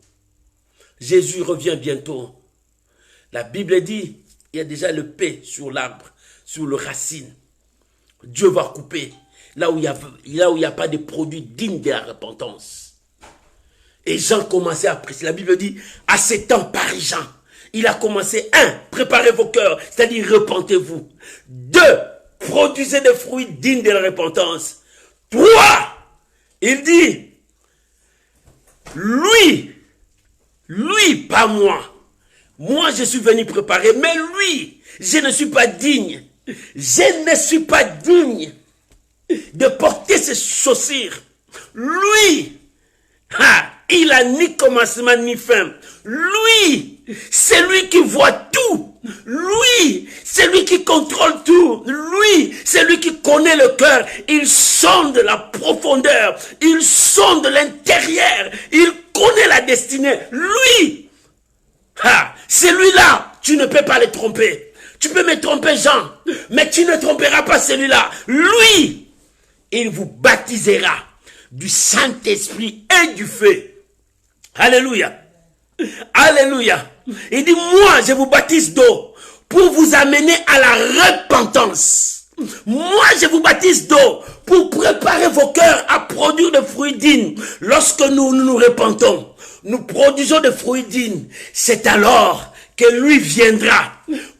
Jésus revient bientôt. La Bible dit, il y a déjà le paix sur l'arbre, sur le racine. Dieu va couper là où il n'y a pas de produits dignes de la repentance. Et Jean commençait à prêcher. La Bible dit, à ce temps, par Jean, il a commencé, 1, préparez vos cœurs, c'est-à-dire repentez-vous. 2, produisez des fruits dignes de la repentance. 3, il dit, lui, pas moi. Moi, je suis venu préparer, mais lui, je ne suis pas digne. Je ne suis pas digne de porter ses chaussures. Lui, il a ni commencement ni fin. Lui, c'est lui qui voit tout. Lui, c'est lui qui contrôle tout. Lui, c'est lui qui connaît le cœur. Il sonde la profondeur. Il sonde l'intérieur. Il connaît la destinée. Lui, celui-là, tu ne peux pas le tromper. Tu peux me tromper, Jean, mais tu ne tromperas pas celui-là. Lui, il vous baptisera du Saint-Esprit et du feu. Alléluia. Alléluia. Il dit, moi, je vous baptise d'eau pour vous amener à la repentance. Moi, je vous baptise d'eau pour préparer vos cœurs à produire des fruits dignes. Lorsque nous nous repentons, nous produisons des fruits dignes. C'est alors que lui viendra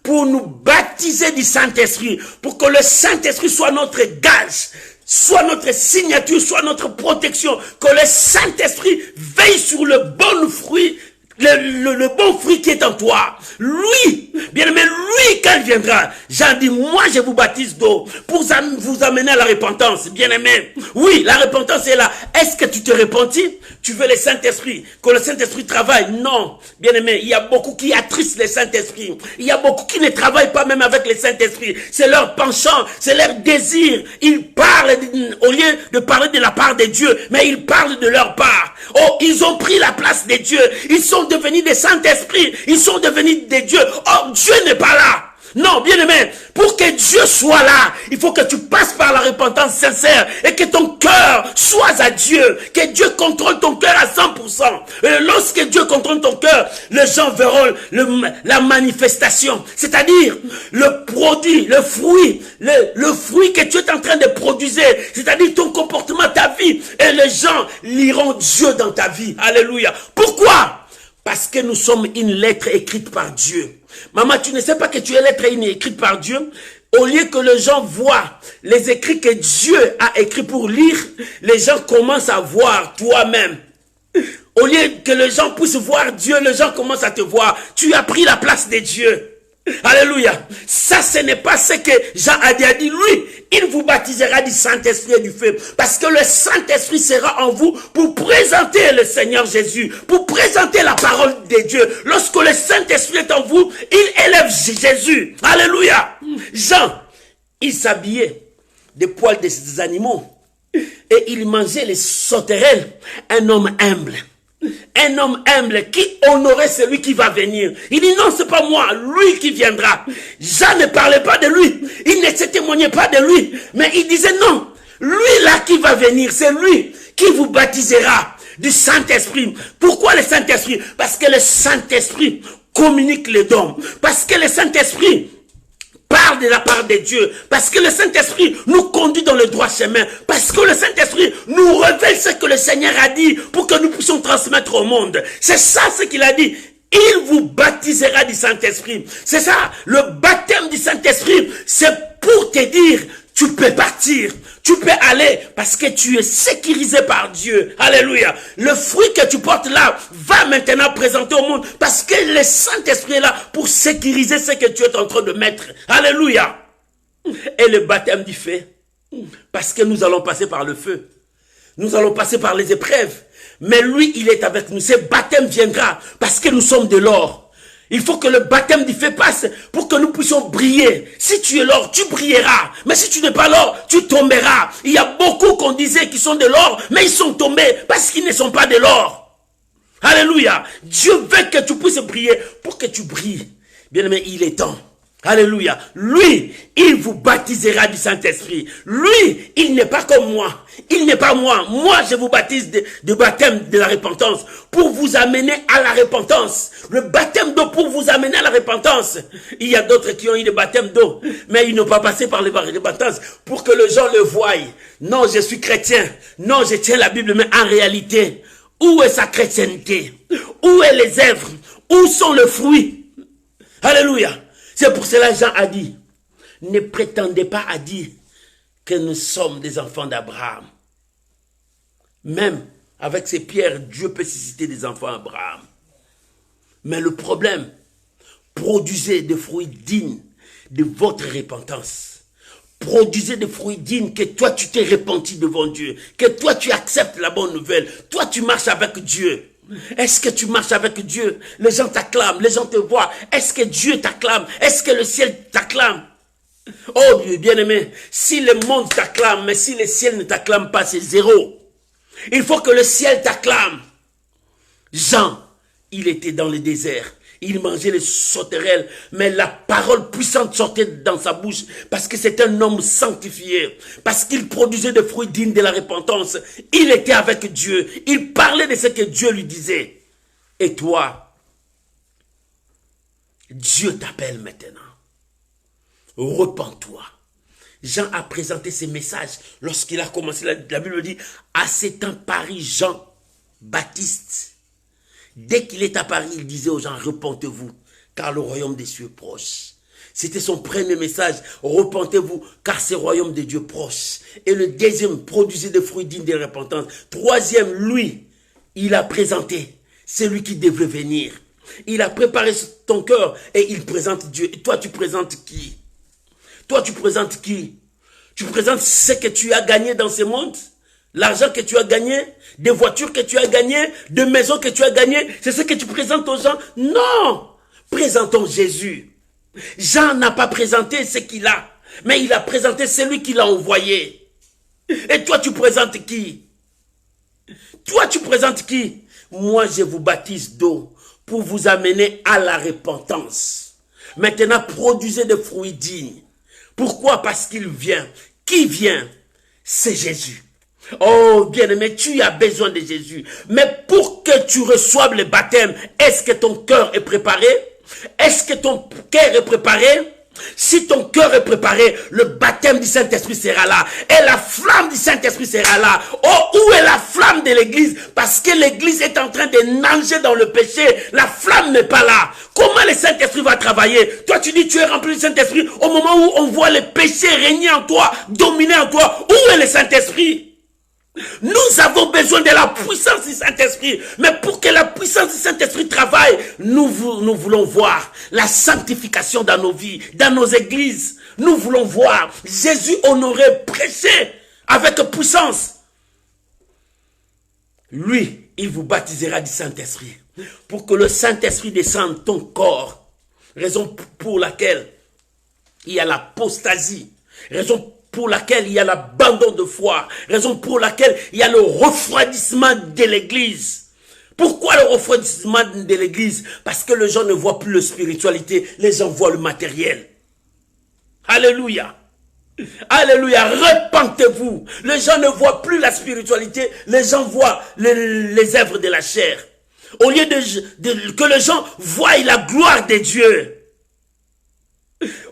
pour nous baptiser du Saint-Esprit, pour que le Saint-Esprit soit notre gage, soit notre signature, soit notre protection, que le Saint-Esprit veille sur le bon fruit, le bon fruit qui est en toi. Lui, bien aimé, lui, quand il viendra, Jean dit, moi je vous baptise d'eau pour vous amener à la repentance. Bien aimé, oui, la repentance est là. Est-ce que tu te repentis? Tu veux le Saint-Esprit, que le Saint-Esprit travaille? Non, bien aimé, il y a beaucoup qui attristent le Saint-Esprit. Il y a beaucoup qui ne travaillent pas même avec le Saint-Esprit. C'est leur penchant, c'est leur désir. Ils parlent, au lieu de parler de la part de Dieu, mais ils parlent de leur part. Oh, ils ont pris la place de Dieu. Ils sont devenus des Saint-Esprit. Ils sont devenus des dieux. Or, Dieu n'est pas là. Non, bien aimé, pour que Dieu soit là, il faut que tu passes par la repentance sincère et que ton cœur soit à Dieu, que Dieu contrôle ton cœur à 100%. Et lorsque Dieu contrôle ton cœur, les gens verront la manifestation, c'est-à-dire le produit, le fruit que tu es en train de produire, c'est-à-dire ton comportement, ta vie, et les gens liront Dieu dans ta vie. Alléluia. Pourquoi? Parce que nous sommes une lettre écrite par Dieu. Maman, tu ne sais pas que tu es lettre écrite par Dieu? Au lieu que les gens voient les écrits que Dieu a écrits pour lire, les gens commencent à voir toi-même. Au lieu que les gens puissent voir Dieu, les gens commencent à te voir. Tu as pris la place de Dieu. Alléluia. Ça, ce n'est pas ce que Jean a dit. Lui, il vous baptisera du Saint-Esprit et du feu. Parce que le Saint-Esprit sera en vous pour présenter le Seigneur Jésus. Pour présenter la parole de Dieu. Lorsque le Saint-Esprit est en vous, il élève Jésus. Alléluia. Jean, il s'habillait des poils des animaux. Et il mangeait les sauterelles. Un homme humble. Un homme humble qui honorait celui qui va venir. Il dit non, c'est pas moi, lui qui viendra. Jean ne parlait pas de lui. Il ne se témoignait pas de lui. Mais il disait non, lui là qui va venir, c'est lui qui vous baptisera du Saint-Esprit. Pourquoi le Saint-Esprit? Parce que le Saint-Esprit communique les dons. Parce que le Saint-Esprit parle de la part de Dieu. Parce que le Saint-Esprit nous conduit dans le droit chemin. Parce que le Saint-Esprit nous révèle ce que le Seigneur a dit pour que nous puissions transmettre au monde. C'est ça ce qu'il a dit. Il vous baptisera du Saint-Esprit. C'est ça. Le baptême du Saint-Esprit, c'est pour te dire, tu peux partir. Tu peux aller parce que tu es sécurisé par Dieu. Alléluia. Le fruit que tu portes là va maintenant présenter au monde parce que le Saint-Esprit est là pour sécuriser ce que tu es en train de mettre. Alléluia. Et le baptême du feu, parce que nous allons passer par le feu. Nous allons passer par les épreuves. Mais lui, il est avec nous. Ce baptême viendra parce que nous sommes de l'or. Il faut que le baptême du feu passe pour que nous puissions briller. Si tu es l'or, tu brilleras. Mais si tu n'es pas l'or, tu tomberas. Il y a beaucoup qu'on disait qui sont de l'or, mais ils sont tombés parce qu'ils ne sont pas de l'or. Alléluia. Dieu veut que tu puisses briller pour que tu brilles. Bien aimé, il est temps. Alléluia. Lui, il vous baptisera du Saint-Esprit. Lui, il n'est pas comme moi. Il n'est pas moi. Moi, je vous baptise de baptême de la repentance pour vous amener à la repentance. Le baptême d'eau pour vous amener à la repentance. Il y a d'autres qui ont eu le baptême d'eau, mais ils n'ont pas passé par les repentances pour que les gens le voient. Non, je suis chrétien. Non, je tiens la Bible, mais en réalité, où est sa chrétienté? Où est les œuvres? Où sont les fruits? Alléluia. C'est pour cela que Jean a dit, ne prétendez pas à dire que nous sommes des enfants d'Abraham. Même avec ces pierres, Dieu peut susciter des enfants d'Abraham. Mais le problème, produisez des fruits dignes de votre repentance. Produisez des fruits dignes que toi tu t'es repenti devant Dieu. Que toi tu acceptes la bonne nouvelle. Toi tu marches avec Dieu. Est-ce que tu marches avec Dieu? Les gens t'acclament, les gens te voient. Est-ce que Dieu t'acclame? Est-ce que le ciel t'acclame? Oh Dieu bien-aimé, si le monde t'acclame, mais si le ciel ne t'acclame pas, c'est zéro. Il faut que le ciel t'acclame. Jean, il était dans le désert. Il mangeait les sauterelles, mais la parole puissante sortait dans sa bouche parce que c'est un homme sanctifié, parce qu'il produisait des fruits dignes de la repentance. Il était avec Dieu, il parlait de ce que Dieu lui disait. Et toi, Dieu t'appelle maintenant. Repens-toi. Jean a présenté ses messages lorsqu'il a commencé, la Bible dit, à ce temps Paris, Jean Baptiste. Dès qu'il est à Paris, il disait aux gens, repentez-vous, car le royaume des cieux est proche. C'était son premier message, repentez-vous, car c'est le royaume de Dieu proche. Et le deuxième, produisez des fruits dignes de repentance. Troisième, lui, il a présenté celui qui devait venir. Il a préparé ton cœur et il présente Dieu. Et toi, tu présentes qui? Toi, tu présentes qui? Tu présentes ce que tu as gagné dans ce monde? L'argent que tu as gagné, des voitures que tu as gagnées, des maisons que tu as gagnées, c'est ce que tu présentes aux gens? Non! Présentons Jésus. Jean n'a pas présenté ce qu'il a, mais il a présenté celui qui l'a envoyé. Et toi, tu présentes qui? Toi, tu présentes qui? Moi, je vous baptise d'eau pour vous amener à la repentance. Maintenant, produisez des fruits dignes. Pourquoi? Parce qu'il vient. Qui vient? C'est Jésus. Oh, bien-aimé, tu as besoin de Jésus. Mais pour que tu reçoives le baptême, est-ce que ton cœur est préparé? Est-ce que ton cœur est préparé? Si ton cœur est préparé, le baptême du Saint-Esprit sera là. Et la flamme du Saint-Esprit sera là. Oh, où est la flamme de l'église? Parce que l'église est en train de nager dans le péché. La flamme n'est pas là. Comment le Saint-Esprit va travailler? Toi, tu dis tu es rempli du Saint-Esprit. Au moment où on voit le péché régner en toi, dominer en toi, où est le Saint-Esprit? Nous avons besoin de la puissance du Saint-Esprit. Mais pour que la puissance du Saint-Esprit travaille, nous voulons voir la sanctification dans nos vies, dans nos églises. Nous voulons voir Jésus honoré, prêché avec puissance. Lui, il vous baptisera du Saint-Esprit. Pour que le Saint-Esprit descende ton corps. Raison pour laquelle il y a l'apostasie. Raison pour laquelle il y a l'abandon de foi. Raison pour laquelle il y a le refroidissement de l'église. Pourquoi le refroidissement de l'église? Parce que les gens ne voient plus la spiritualité, les gens voient le matériel. Alléluia. Alléluia. Repentez-vous. Les gens ne voient plus la spiritualité, les gens voient les œuvres de la chair. Au lieu que les gens voient la gloire de Dieu.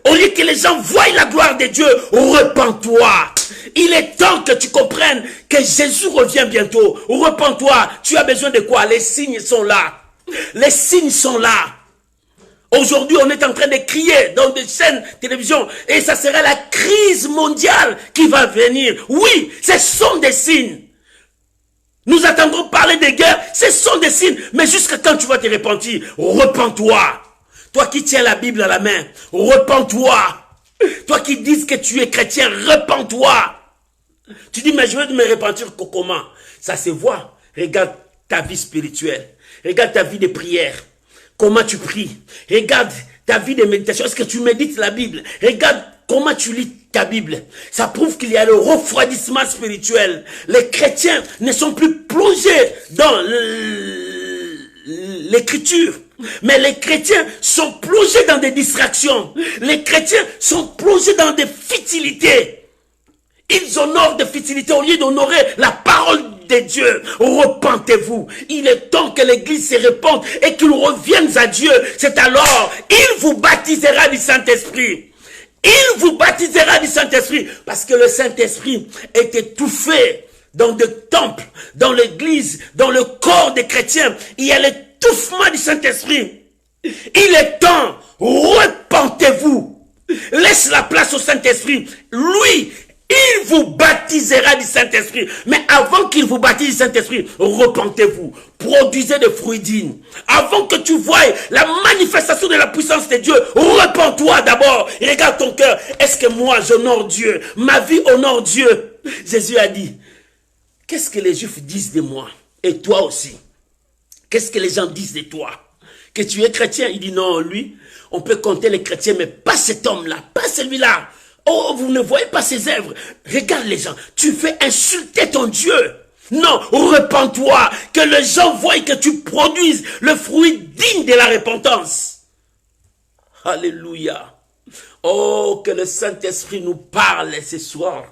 Au lieu que les gens voient la gloire de Dieu, repens-toi. Il est temps que tu comprennes que Jésus revient bientôt. Repens-toi. Tu as besoin de quoi? Les signes sont là. Les signes sont là. Aujourd'hui, on est en train de crier dans des chaînes de télévision et ça sera la crise mondiale qui va venir. Oui, ce sont des signes. Nous attendons parler des guerres, ce sont des signes. Mais jusqu'à quand tu vas te repentir? Repens-toi. Toi qui tiens la Bible à la main, repens-toi. Toi qui dis que tu es chrétien, repens-toi. Tu dis, mais je vais me repentir comment? Ça se voit. Regarde ta vie spirituelle. Regarde ta vie de prière. Comment tu pries. Regarde ta vie de méditation. Est-ce que tu médites la Bible? Regarde comment tu lis ta Bible. Ça prouve qu'il y a le refroidissement spirituel. Les chrétiens ne sont plus plongés dans l'écriture. Mais les chrétiens sont plongés dans des distractions. Les chrétiens sont plongés dans des futilités. Ils honorent des futilités au lieu d'honorer la parole de Dieu. Repentez-vous. Il est temps que l'église se repente et qu'ils reviennent à Dieu. C'est alors, il vous baptisera du Saint-Esprit. Il vous baptisera du Saint-Esprit. Parce que le Saint-Esprit est étouffé dans des temples, dans l'église, dans le corps des chrétiens. Il y a l'étouffement du Saint-Esprit. Il est temps, repentez-vous. Laisse la place au Saint-Esprit. Lui, il vous baptisera du Saint-Esprit. Mais avant qu'il vous baptise du Saint-Esprit, repentez-vous. Produisez des fruits dignes. Avant que tu voies la manifestation de la puissance de Dieu, repens-toi d'abord. Regarde ton cœur. Est-ce que moi, j'honore Dieu? Ma vie honore Dieu. Jésus a dit, qu'est-ce que les Juifs disent de moi? Et toi aussi. Qu'est-ce que les gens disent de toi? Que tu es chrétien? Il dit non, lui, on peut compter les chrétiens, mais pas cet homme-là, pas celui-là. Oh, vous ne voyez pas ses œuvres. Regarde les gens. Tu fais insulter ton Dieu. Non, repens-toi. Que les gens voient que tu produises le fruit digne de la repentance. Alléluia. Oh, que le Saint-Esprit nous parle ce soir.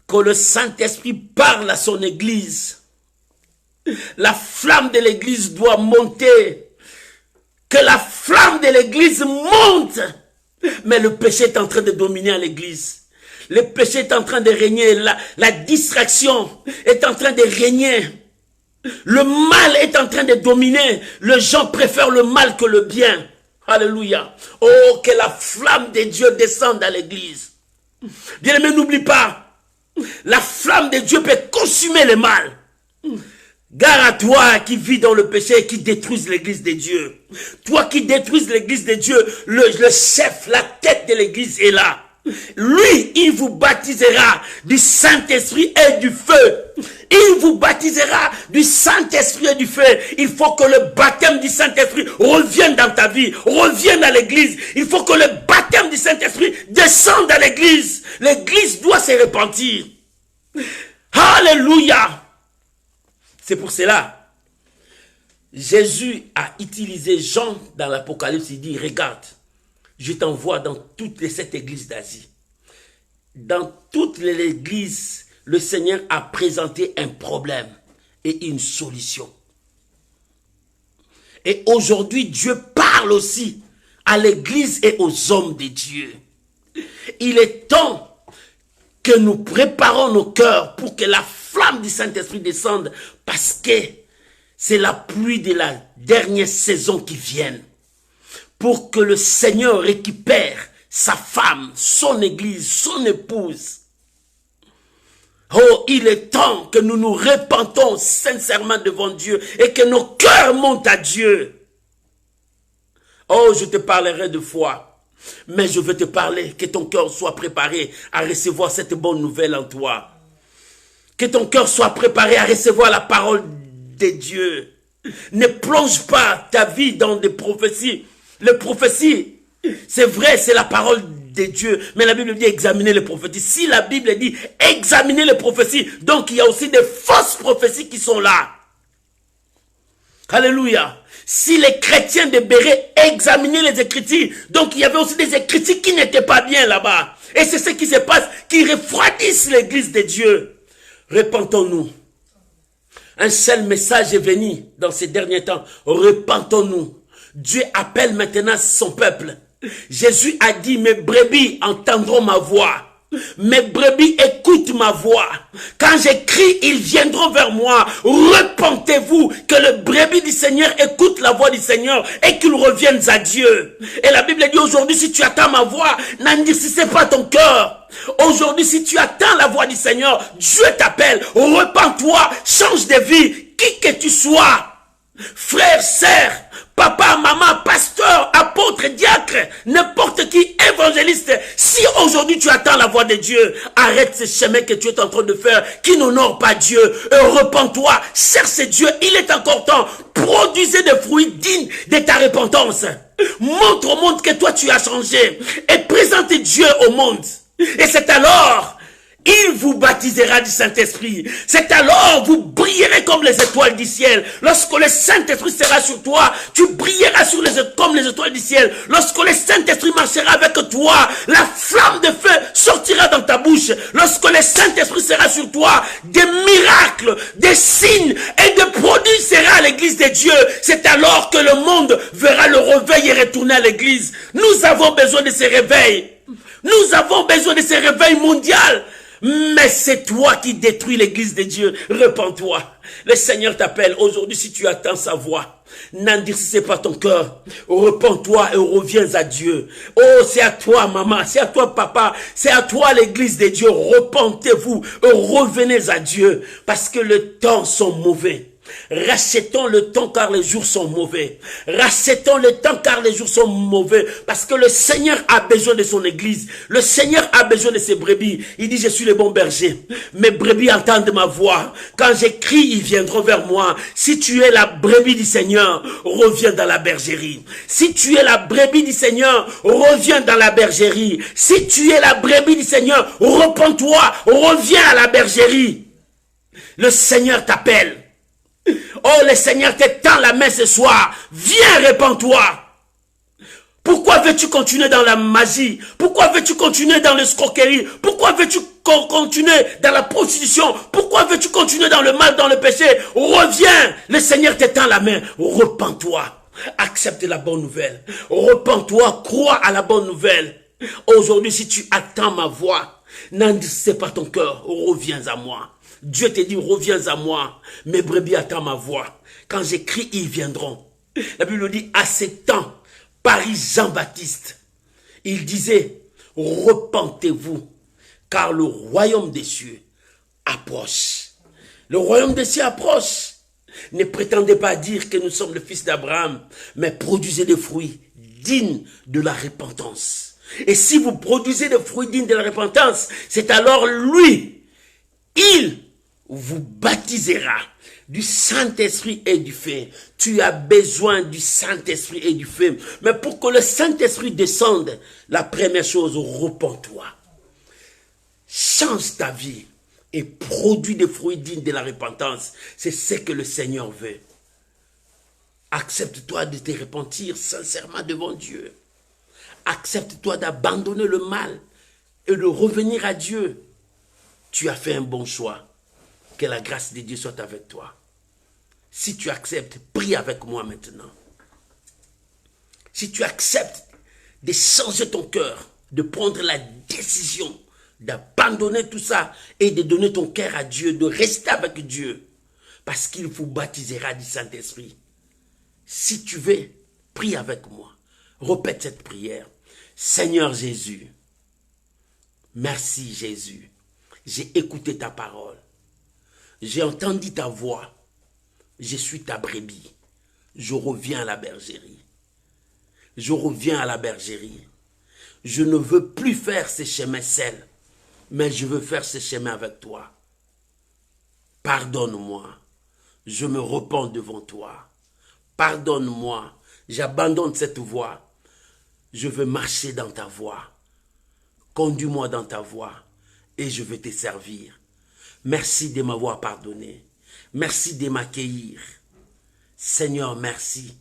Que le Saint-Esprit parle à son église. La flamme de l'église doit monter. Que la flamme de l'église monte. Mais le péché est en train de dominer à l'église. Le péché est en train de régner. La distraction est en train de régner. Le mal est en train de dominer. Les gens préfèrent le mal que le bien. Alléluia. Oh, que la flamme de Dieu descende à l'église. Bien-aimé, n'oublie pas. La flamme de Dieu peut consumer le mal. Gare à toi qui vis dans le péché et qui détruise l'église de Dieu. Toi qui détruises l'église de Dieu, le chef, la tête de l'église est là. Lui, il vous baptisera du Saint-Esprit et du feu. Il vous baptisera du Saint-Esprit et du feu. Il faut que le baptême du Saint-Esprit revienne dans ta vie, revienne à l'église. Il faut que le baptême du Saint-Esprit descende à l'église. L'église doit se repentir. Alléluia. C'est pour cela, Jésus a utilisé Jean dans l'Apocalypse. Il dit, regarde, je t'envoie dans toutes les 7 églises d'Asie. Dans toutes les églises, le Seigneur a présenté un problème et une solution. Et aujourd'hui, Dieu parle aussi à l'église et aux hommes de Dieu. Il est temps que nous préparons nos cœurs pour que la flamme du Saint-Esprit descende, parce que c'est la pluie de la dernière saison qui vient. Pour que le Seigneur récupère sa femme, son église, son épouse. Oh, il est temps que nous nous repentons sincèrement devant Dieu et que nos cœurs montent à Dieu. Oh, je te parlerai de foi, mais je veux te parler, que ton cœur soit préparé à recevoir cette bonne nouvelle en toi. Que ton cœur soit préparé à recevoir la parole de Dieu. Ne plonge pas ta vie dans des prophéties. Les prophéties, c'est vrai, c'est la parole de Dieu. Mais la Bible dit examiner les prophéties. Si la Bible dit examiner les prophéties, donc il y a aussi des fausses prophéties qui sont là. Alléluia. Si les chrétiens de Béret examinaient les Écritures, donc il y avait aussi des Écritures qui n'étaient pas bien là-bas. Et c'est ce qui se passe, qui refroidissent l'église de Dieu. Repentons-nous. Un seul message est venu dans ces derniers temps. Repentons-nous. Dieu appelle maintenant son peuple. Jésus a dit, mes brebis entendront ma voix. Mes brebis écoutent ma voix. Quand j'écris, ils viendront vers moi. Repentez-vous, que le brebis du Seigneur écoute la voix du Seigneur et qu'ils reviennent à Dieu. Et la Bible dit aujourd'hui, si tu attends ma voix, n'endurcissez pas ton cœur. Aujourd'hui, si tu attends la voix du Seigneur, Dieu t'appelle. Repens-toi, change de vie, qui que tu sois. Frère, sœur, papa, maman, pasteur, apôtre, diacre, n'importe qui, évangéliste, si aujourd'hui tu attends la voix de Dieu, arrête ce chemin que tu es en train de faire, qui n'honore pas Dieu, et repens-toi, cherche Dieu, il est encore temps, produisez des fruits dignes de ta repentance, montre au monde que toi tu as changé, et présente Dieu au monde, et c'est alors il vous baptisera du Saint-Esprit. C'est alors vous brillerez comme les étoiles du ciel. Lorsque le Saint-Esprit sera sur toi, tu brilleras comme les étoiles du ciel. Lorsque le Saint-Esprit marchera avec toi, la flamme de feu sortira dans ta bouche. Lorsque le Saint-Esprit sera sur toi, des miracles, des signes et des produits seront à l'église de Dieu. C'est alors que le monde verra le réveil et retourner à l'église. Nous avons besoin de ces réveils. Nous avons besoin de ces réveils mondiaux. Mais c'est toi qui détruis l'église de Dieu. Repens-toi. Le Seigneur t'appelle. Aujourd'hui, si tu attends sa voix, n'endurcissez pas ton cœur. Repens-toi et reviens à Dieu. Oh, c'est à toi, maman. C'est à toi, papa. C'est à toi, l'église de Dieu. Repentez-vous et revenez à Dieu. Parce que les temps sont mauvais. Rachetons le temps car les jours sont mauvais. Rachetons le temps car les jours sont mauvais. Parce que le Seigneur a besoin de son église. Le Seigneur a besoin de ses brebis. Il dit, je suis le bon berger. Mes brebis entendent ma voix. Quand j'écris, ils viendront vers moi. Si tu es la brebis du Seigneur, reviens dans la bergerie. Si tu es la brebis du Seigneur, reviens dans la bergerie. Si tu es la brebis du Seigneur, repens-toi, reviens à la bergerie. Le Seigneur t'appelle. Oh, le Seigneur te tend la main ce soir. Viens, répands-toi. Pourquoi veux-tu continuer dans la magie? Pourquoi veux-tu continuer dans l'escroquerie? Pourquoi veux-tu continuer dans la prostitution? Pourquoi veux-tu continuer dans le mal, dans le péché? Reviens, le Seigneur te tend la main. Repens-toi. Accepte la bonne nouvelle. Repens-toi, crois à la bonne nouvelle. Aujourd'hui, si tu attends ma voix, n'endurcis pas ton cœur. Reviens à moi. Dieu te dit, reviens à moi. Mes brebis attendent ma voix. Quand j'écris, ils viendront. La Bible dit, à ce temps, Paris Jean-Baptiste, il disait, repentez-vous, car le royaume des cieux approche. Le royaume des cieux approche. Ne prétendez pas dire que nous sommes le fils d'Abraham, mais produisez des fruits dignes de la repentance. Et si vous produisez des fruits dignes de la repentance, c'est alors lui, il vous baptisera du Saint-Esprit et du feu. Tu as besoin du Saint-Esprit et du feu. Mais pour que le Saint-Esprit descende, la première chose, repens-toi. Change ta vie et produis des fruits dignes de la repentance. C'est ce que le Seigneur veut. Accepte-toi de te repentir sincèrement devant Dieu. Accepte-toi d'abandonner le mal et de revenir à Dieu. Tu as fait un bon choix. Que la grâce de Dieu soit avec toi. Si tu acceptes, prie avec moi maintenant. Si tu acceptes de changer ton cœur, de prendre la décision d'abandonner tout ça et de donner ton cœur à Dieu, de rester avec Dieu, parce qu'il vous baptisera du Saint-Esprit. Si tu veux, prie avec moi. Répète cette prière. Seigneur Jésus, merci Jésus. J'ai écouté ta parole. J'ai entendu ta voix. Je suis ta brebis. Je reviens à la bergerie. Je reviens à la bergerie. Je ne veux plus faire ces chemins seuls, mais je veux faire ces chemins avec toi. Pardonne-moi. Je me repens devant toi. Pardonne-moi. J'abandonne cette voie. Je veux marcher dans ta voie. Conduis-moi dans ta voie et je veux te servir. Merci de m'avoir pardonné. Merci de m'accueillir. Seigneur, merci.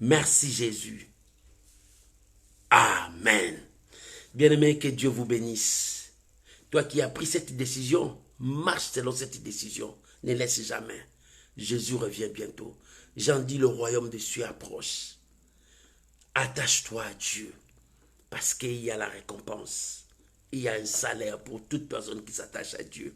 Merci Jésus. Amen. Bien-aimé, que Dieu vous bénisse. Toi qui as pris cette décision, marche selon cette décision. Ne laisse jamais. Jésus revient bientôt. J'en dis, le royaume de Dieu approche. Attache-toi à Dieu. Parce qu'il y a la récompense. Il y a un salaire pour toute personne qui s'attache à Dieu.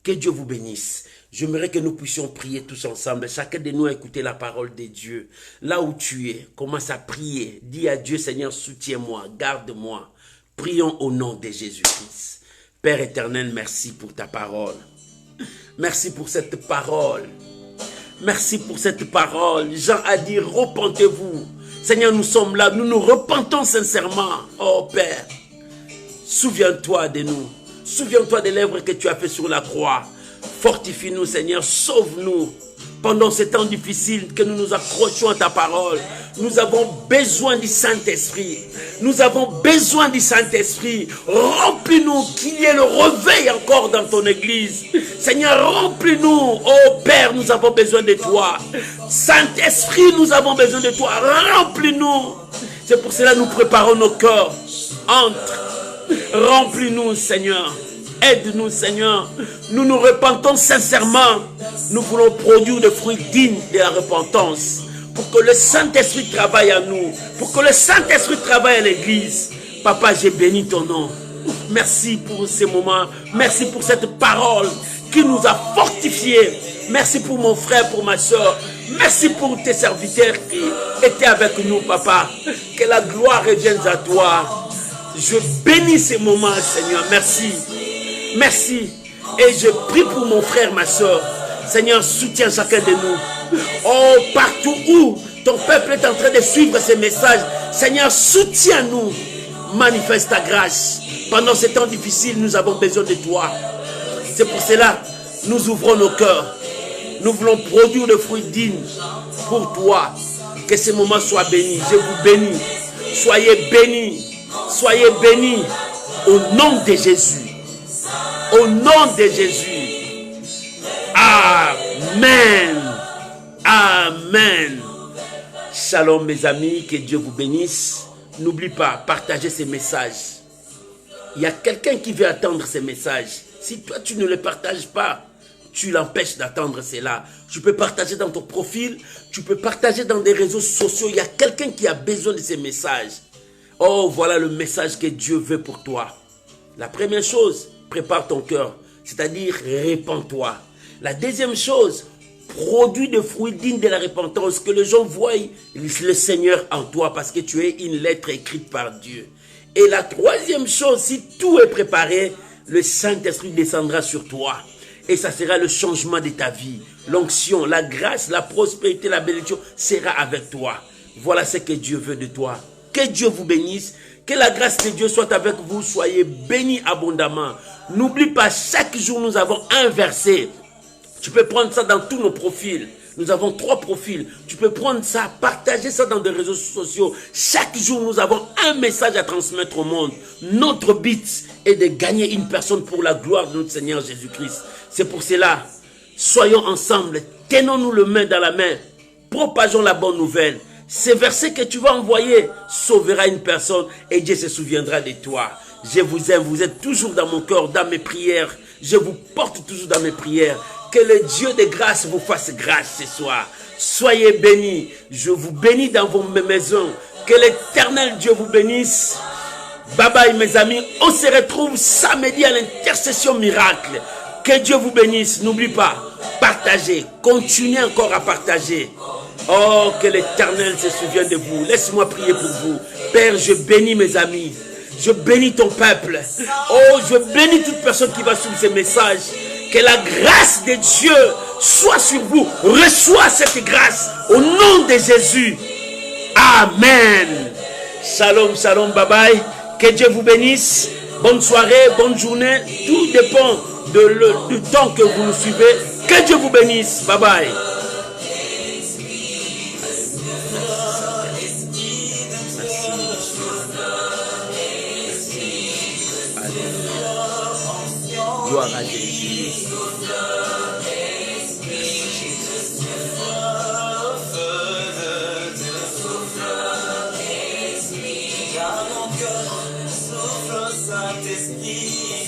Que Dieu vous bénisse. J'aimerais que nous puissions prier tous ensemble. Chacun de nous a écouté la parole de Dieu. Là où tu es, commence à prier. Dis à Dieu, Seigneur, soutiens-moi, garde-moi. Prions au nom de Jésus-Christ. Père éternel, merci pour ta parole. Merci pour cette parole. Merci pour cette parole. Jean a dit, repentez-vous. Seigneur, nous sommes là, nous nous repentons sincèrement. Oh Père, souviens-toi de nous. Souviens-toi des lèvres que tu as fait sur la croix. Fortifie-nous, Seigneur, sauve-nous. Pendant ces temps difficiles que nous nous accrochons à ta parole, nous avons besoin du Saint-Esprit. Nous avons besoin du Saint-Esprit. Remplis-nous, qu'il y ait le réveil encore dans ton église. Seigneur, remplis-nous. Oh Père, nous avons besoin de toi. Saint-Esprit, nous avons besoin de toi. Remplis-nous. C'est pour cela que nous préparons nos cœurs. Entre. Remplis-nous, Seigneur. Aide-nous, Seigneur. Nous nous repentons sincèrement. Nous voulons produire des fruits dignes de la repentance. Pour que le Saint-Esprit travaille à nous. Pour que le Saint-Esprit travaille à l'église. Papa, j'ai béni ton nom. Merci pour ces moments. Merci pour cette parole qui nous a fortifiés. Merci pour mon frère, pour ma soeur. Merci pour tes serviteurs qui étaient avec nous, Papa. Que la gloire revienne à toi. Je bénis ces moments, Seigneur. Merci. Merci. Et je prie pour mon frère, ma soeur. Seigneur, soutiens chacun de nous. Oh, partout où ton peuple est en train de suivre ces messages, Seigneur, soutiens-nous. Manifeste ta grâce. Pendant ces temps difficiles, nous avons besoin de toi. C'est pour cela que nous ouvrons nos cœurs. Nous voulons produire le fruit digne pour toi. Que ces moments soient bénis. Je vous bénis. Soyez bénis. Soyez bénis. Au nom de Jésus. Au nom de Jésus. Amen. Amen. Shalom mes amis, que Dieu vous bénisse. N'oublie pas, partagez ces messages. Il y a quelqu'un qui veut attendre ces messages. Si toi tu ne les partages pas, tu l'empêches d'attendre cela. Tu peux partager dans ton profil, tu peux partager dans des réseaux sociaux. Il y a quelqu'un qui a besoin de ces messages. Oh, voilà le message que Dieu veut pour toi. La première chose, prépare ton cœur, c'est-à-dire répands-toi. La deuxième chose, produis des fruits dignes de la repentance, que les gens voient le Seigneur en toi parce que tu es une lettre écrite par Dieu. Et la troisième chose, si tout est préparé, le Saint-Esprit descendra sur toi. Et ça sera le changement de ta vie. L'onction, la grâce, la prospérité, la bénédiction sera avec toi. Voilà ce que Dieu veut de toi. Que Dieu vous bénisse. Que la grâce de Dieu soit avec vous. Soyez bénis abondamment. N'oublie pas, chaque jour nous avons un verset. Tu peux prendre ça dans tous nos profils. Nous avons 3 profils. Tu peux prendre ça, partager ça dans des réseaux sociaux. Chaque jour, nous avons un message à transmettre au monde. Notre but est de gagner une personne pour la gloire de notre Seigneur Jésus-Christ. C'est pour cela, soyons ensemble, tenons-nous le main dans la main, propageons la bonne nouvelle. Ces versets que tu vas envoyer sauvera une personne et Dieu se souviendra de toi. Je vous aime, vous êtes toujours dans mon cœur, dans mes prières. Je vous porte toujours dans mes prières. Que le Dieu de grâce vous fasse grâce ce soir. Soyez bénis. Je vous bénis dans vos maisons. Que l'éternel Dieu vous bénisse. Bye bye mes amis. On se retrouve samedi à l'intercession miracle. Que Dieu vous bénisse. N'oublie pas, partagez. Continuez encore à partager. Oh, que l'éternel se souvienne de vous. Laisse-moi prier pour vous. Père, je bénis mes amis. Je bénis ton peuple. Oh, je bénis toute personne qui va suivre ces messages. Que la grâce de Dieu soit sur vous. Reçois cette grâce au nom de Jésus. Amen. Shalom, shalom, bye bye. Que Dieu vous bénisse. Bonne soirée, bonne journée. Tout dépend du temps que vous nous suivez. Que Dieu vous bénisse. Bye bye. Gloire à Jésus. Saint-Esprit,